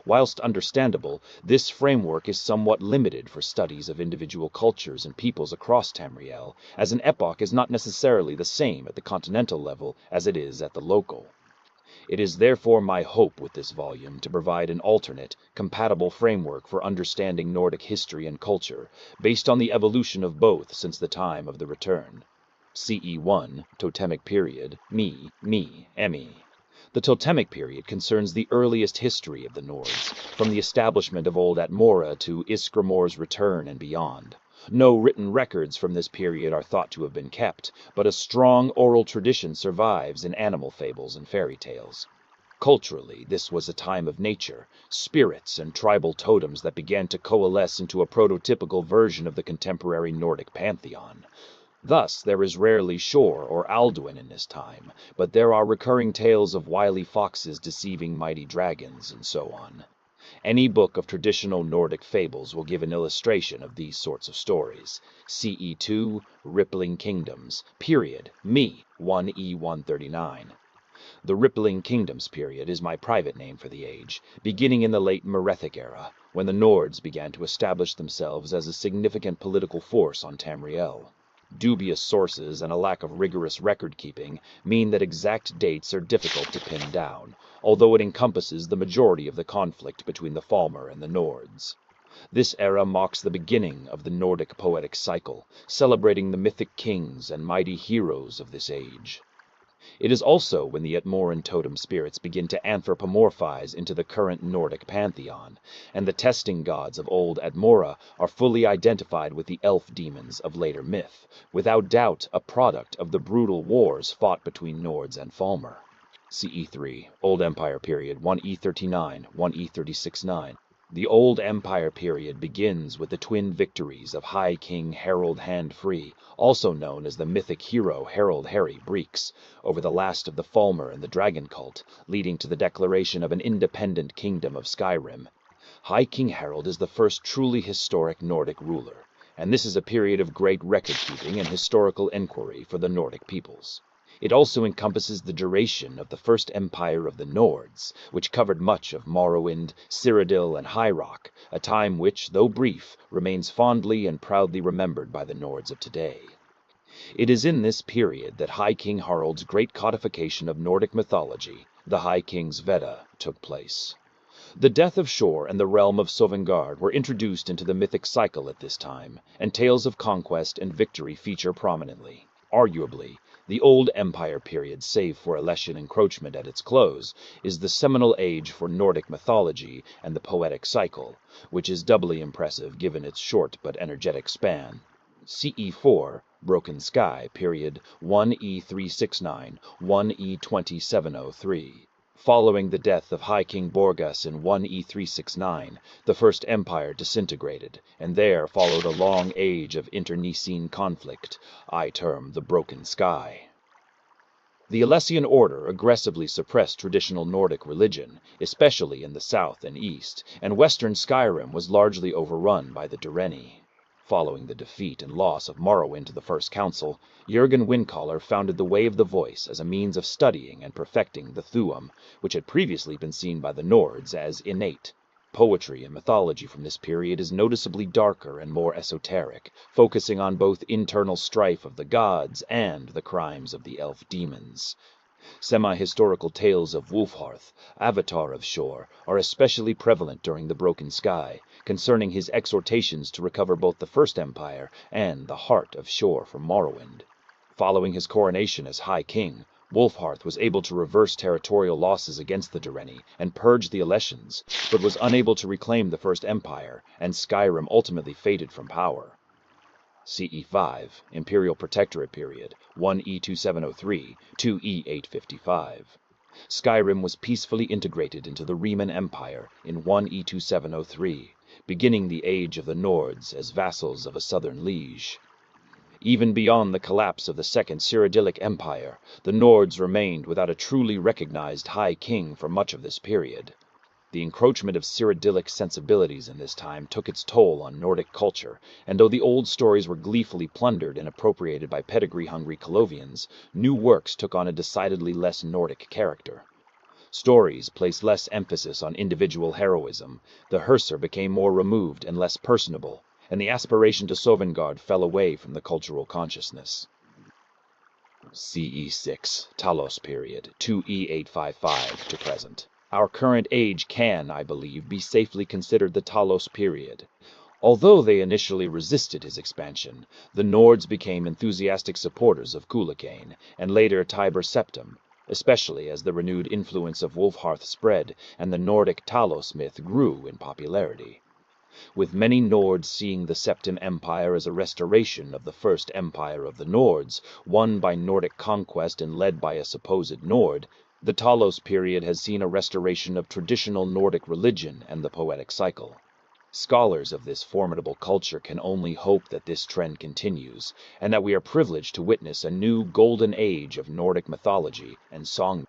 Whilst understandable, this framework is somewhat limited for studies of individual cultures and peoples across Tamriel, as an epoch is not necessarily the same at the continental level as it is at the local. It is therefore my hope with this volume to provide an alternate, compatible framework for understanding Nordic history and culture, based on the evolution of both since the time of the return. CE 1, Totemic Period, Emi. The Totemic Period concerns the earliest history of the Nords, from the establishment of Old Atmora to Iskramor's return and beyond. No written records from this period are thought to have been kept, but a strong oral tradition survives in animal fables and fairy tales. Culturally, this was a time of nature, spirits, and tribal totems that began to coalesce into a prototypical version of the contemporary Nordic pantheon. Thus, there is rarely Shor or Alduin in this time, but there are recurring tales of wily foxes deceiving mighty dragons, and so on. Any book of traditional Nordic fables will give an illustration of these sorts of stories. CE 2, Rippling Kingdoms, period, 1E139. The Rippling Kingdoms period is my private name for the age, beginning in the late Merethic era, when the Nords began to establish themselves as a significant political force on Tamriel. Dubious sources and a lack of rigorous record-keeping mean that exact dates are difficult to pin down, although it encompasses the majority of the conflict between the Falmer and the Nords. This era marks the beginning of the Nordic poetic cycle, celebrating the mythic kings and mighty heroes of this age. It is also when the Atmoran totem spirits begin to anthropomorphize into the current Nordic pantheon, and the testing gods of old Atmora are fully identified with the elf demons of later myth, without doubt a product of the brutal wars fought between Nords and Falmer. CE 3, Old Empire period, 1E39, 1E36-9. The Old Empire period begins with the twin victories of High King Harold Handfree, also known as the mythic hero Harold Harry Breeks, over the last of the Falmer and the Dragon Cult, leading to the declaration of an independent kingdom of Skyrim. High King Harold is the first truly historic Nordic ruler, and this is a period of great record-keeping and historical inquiry for the Nordic peoples. It also encompasses the duration of the First Empire of the Nords, which covered much of Morrowind, Cyrodiil, and High Rock, a time which, though brief, remains fondly and proudly remembered by the Nords of today. It is in this period that High King Harald's great codification of Nordic mythology, the High King's Vedda, took place. The death of Shor and the realm of Sovngarde were introduced into the mythic cycle at this time, and tales of conquest and victory feature prominently. Arguably, the Old Empire period, save for Alessian encroachment at its close, is the seminal age for Nordic mythology and the poetic cycle, which is doubly impressive given its short but energetic span. CE 4, Broken Sky, period, 1E369, 1E2703. Following the death of High King Borgas in 1E369, the First Empire disintegrated, and there followed a long age of internecine conflict, I term the Broken Sky. The Alessian Order aggressively suppressed traditional Nordic religion, especially in the south and east, and western Skyrim was largely overrun by the Dureni. Following the defeat and loss of Morrowind to the First Council, Jürgen Windcaller founded the Way of the Voice as a means of studying and perfecting the Thuum, which had previously been seen by the Nords as innate. Poetry and mythology from this period is noticeably darker and more esoteric, focusing on both internal strife of the gods and the crimes of the elf demons. Semi-historical tales of Wulfharth, avatar of Shor, are especially prevalent during the Broken Sky, concerning his exhortations to recover both the First Empire and the heart of Shor from Morrowind. Following his coronation as High King, Wulfharth was able to reverse territorial losses against the Dureni and purge the Alessians, but was unable to reclaim the First Empire, and Skyrim ultimately faded from power. CE 5, Imperial Protectorate period, 1E2703, 2E855. Skyrim was peacefully integrated into the Riemann Empire in 1E2703, beginning the Age of the Nords as vassals of a southern liege. Even beyond the collapse of the Second Cyrodiilic Empire, the Nords remained without a truly recognized High King for much of this period. The encroachment of Cyrodiilic sensibilities in this time took its toll on Nordic culture, and though the old stories were gleefully plundered and appropriated by pedigree-hungry Colovians, new works took on a decidedly less Nordic character. Stories placed less emphasis on individual heroism, the Herser became more removed and less personable, and the aspiration to Sovngarde fell away from the cultural consciousness. CE6, Talos period, 2E855 to present. Our current age can, I believe, be safely considered the Talos period. Although they initially resisted his expansion, the Nords became enthusiastic supporters of Kulakain, and later Tiber Septim, especially as the renewed influence of Wolfhearth spread and the Nordic Talos myth grew in popularity. With many Nords seeing the Septim Empire as a restoration of the first empire of the Nords, won by Nordic conquest and led by a supposed Nord, the Talos period has seen a restoration of traditional Nordic religion and the poetic cycle. Scholars of this formidable culture can only hope that this trend continues, and that we are privileged to witness a new golden age of Nordic mythology and song.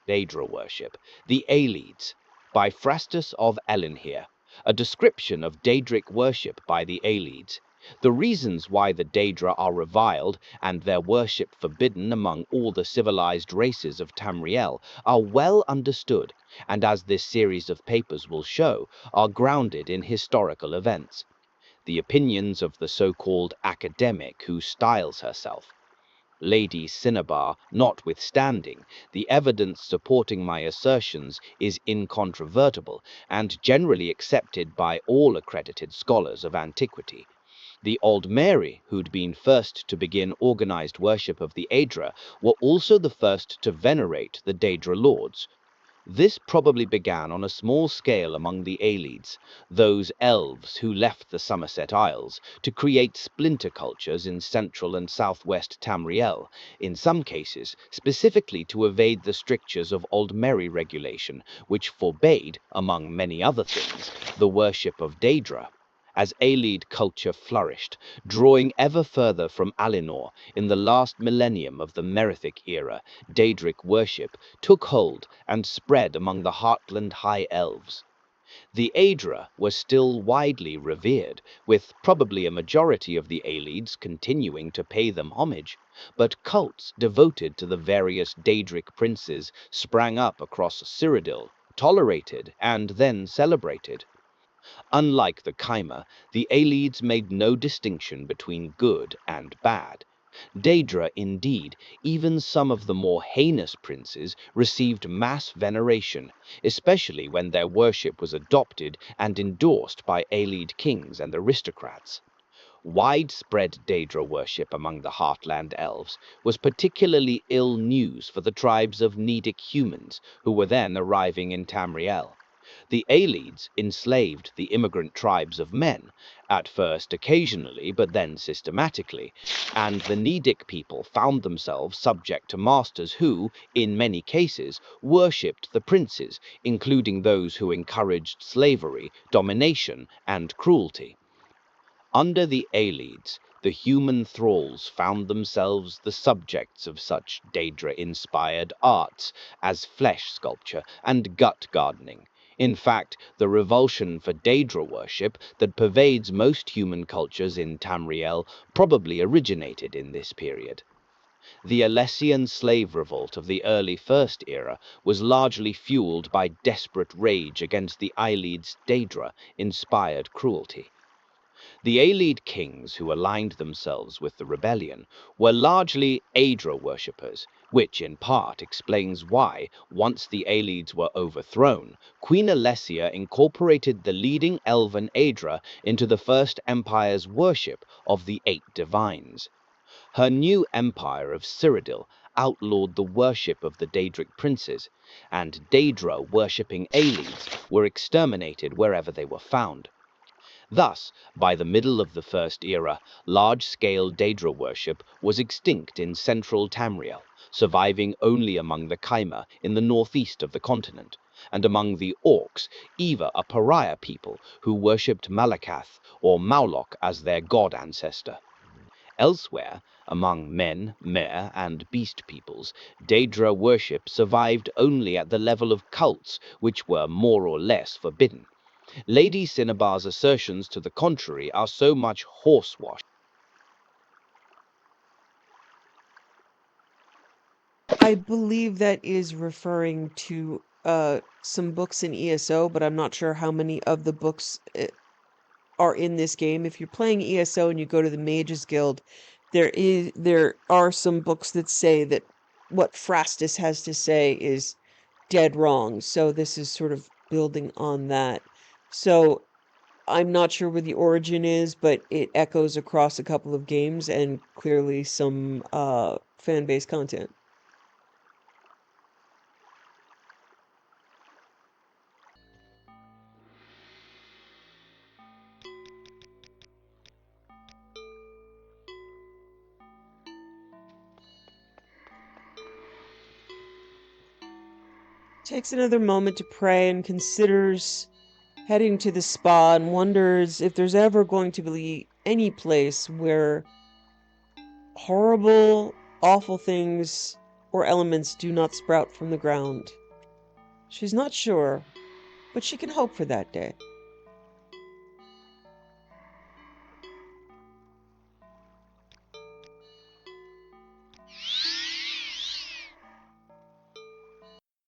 Daedra worship, the Aelids, by Phrastus of Elenhir, a description of Daedric worship by the Aelids. The reasons why the Daedra are reviled and their worship forbidden among all the civilized races of Tamriel are well understood, and as this series of papers will show, are grounded in historical events. The opinions of the so-called academic who styles herself Lady Cinnabar notwithstanding, the evidence supporting my assertions is incontrovertible and generally accepted by all accredited scholars of antiquity. The Aldmeri, who'd been first to begin organized worship of the Aedra, were also the first to venerate the Daedra lords. This probably began on a small scale among the Aelids, those elves who left the Somerset Isles, to create splinter cultures in central and southwest Tamriel, in some cases specifically to evade the strictures of Aldmeri regulation, which forbade, among many other things, the worship of Daedra. As Aelid culture flourished, drawing ever further from Alinor in the last millennium of the Merethic era, Daedric worship took hold and spread among the Heartland High Elves. The Aedra were still widely revered, with probably a majority of the Aelids continuing to pay them homage, but cults devoted to the various Daedric princes sprang up across Cyrodiil, tolerated and then celebrated. Unlike the Chimera, the Aelids made no distinction between good and bad. Daedra, indeed, even some of the more heinous princes, received mass veneration, especially when their worship was adopted and endorsed by Aelid kings and aristocrats. Widespread Daedra worship among the Heartland elves was particularly ill news for the tribes of Nedic humans who were then arriving in Tamriel. The Aelids enslaved the immigrant tribes of men, at first occasionally but then systematically, and the Nedic people found themselves subject to masters who, in many cases, worshipped the princes, including those who encouraged slavery, domination, and cruelty. Under the Aelids, the human thralls found themselves the subjects of such Daedra-inspired arts as flesh sculpture and gut gardening. In fact, the revulsion for Daedra worship that pervades most human cultures in Tamriel probably originated in this period. The Alessian slave revolt of the early First Era was largely fueled by desperate rage against the Aelids' Daedra-inspired cruelty. The Aelid kings who aligned themselves with the rebellion were largely Aedra worshippers, which in part explains why, once the Aelids were overthrown, Queen Alessia incorporated the leading elven Aedra into the First Empire's worship of the Eight Divines. Her new empire of Cyrodiil outlawed the worship of the Daedric princes, and Daedra worshipping Aelids were exterminated wherever they were found. Thus, by the middle of the First Era, large-scale Daedra worship was extinct in central Tamriel, surviving only among the Chimera in the northeast of the continent, and among the Orcs, Eva a pariah people who worshipped Malakath or Mauloc as their god ancestor. Elsewhere, among men, mare, and beast peoples, Daedra worship survived only at the level of cults which were more or less forbidden. Lady Cinnabar's assertions to the contrary are so much horsewash. I believe that is referring to some books in ESO, but I'm not sure how many of the books are in this game. If you're playing ESO and you go to the Mages Guild, there are some books that say that what Frastus has to say is dead wrong. So this is sort of building on that. So I'm not sure where the origin is, but it echoes across a couple of games and clearly some fan base content. Takes another moment to pray and considers heading to the spa and wonders if there's ever going to be any place where horrible, awful things or elements do not sprout from the ground. She's not sure, but she can hope for that day.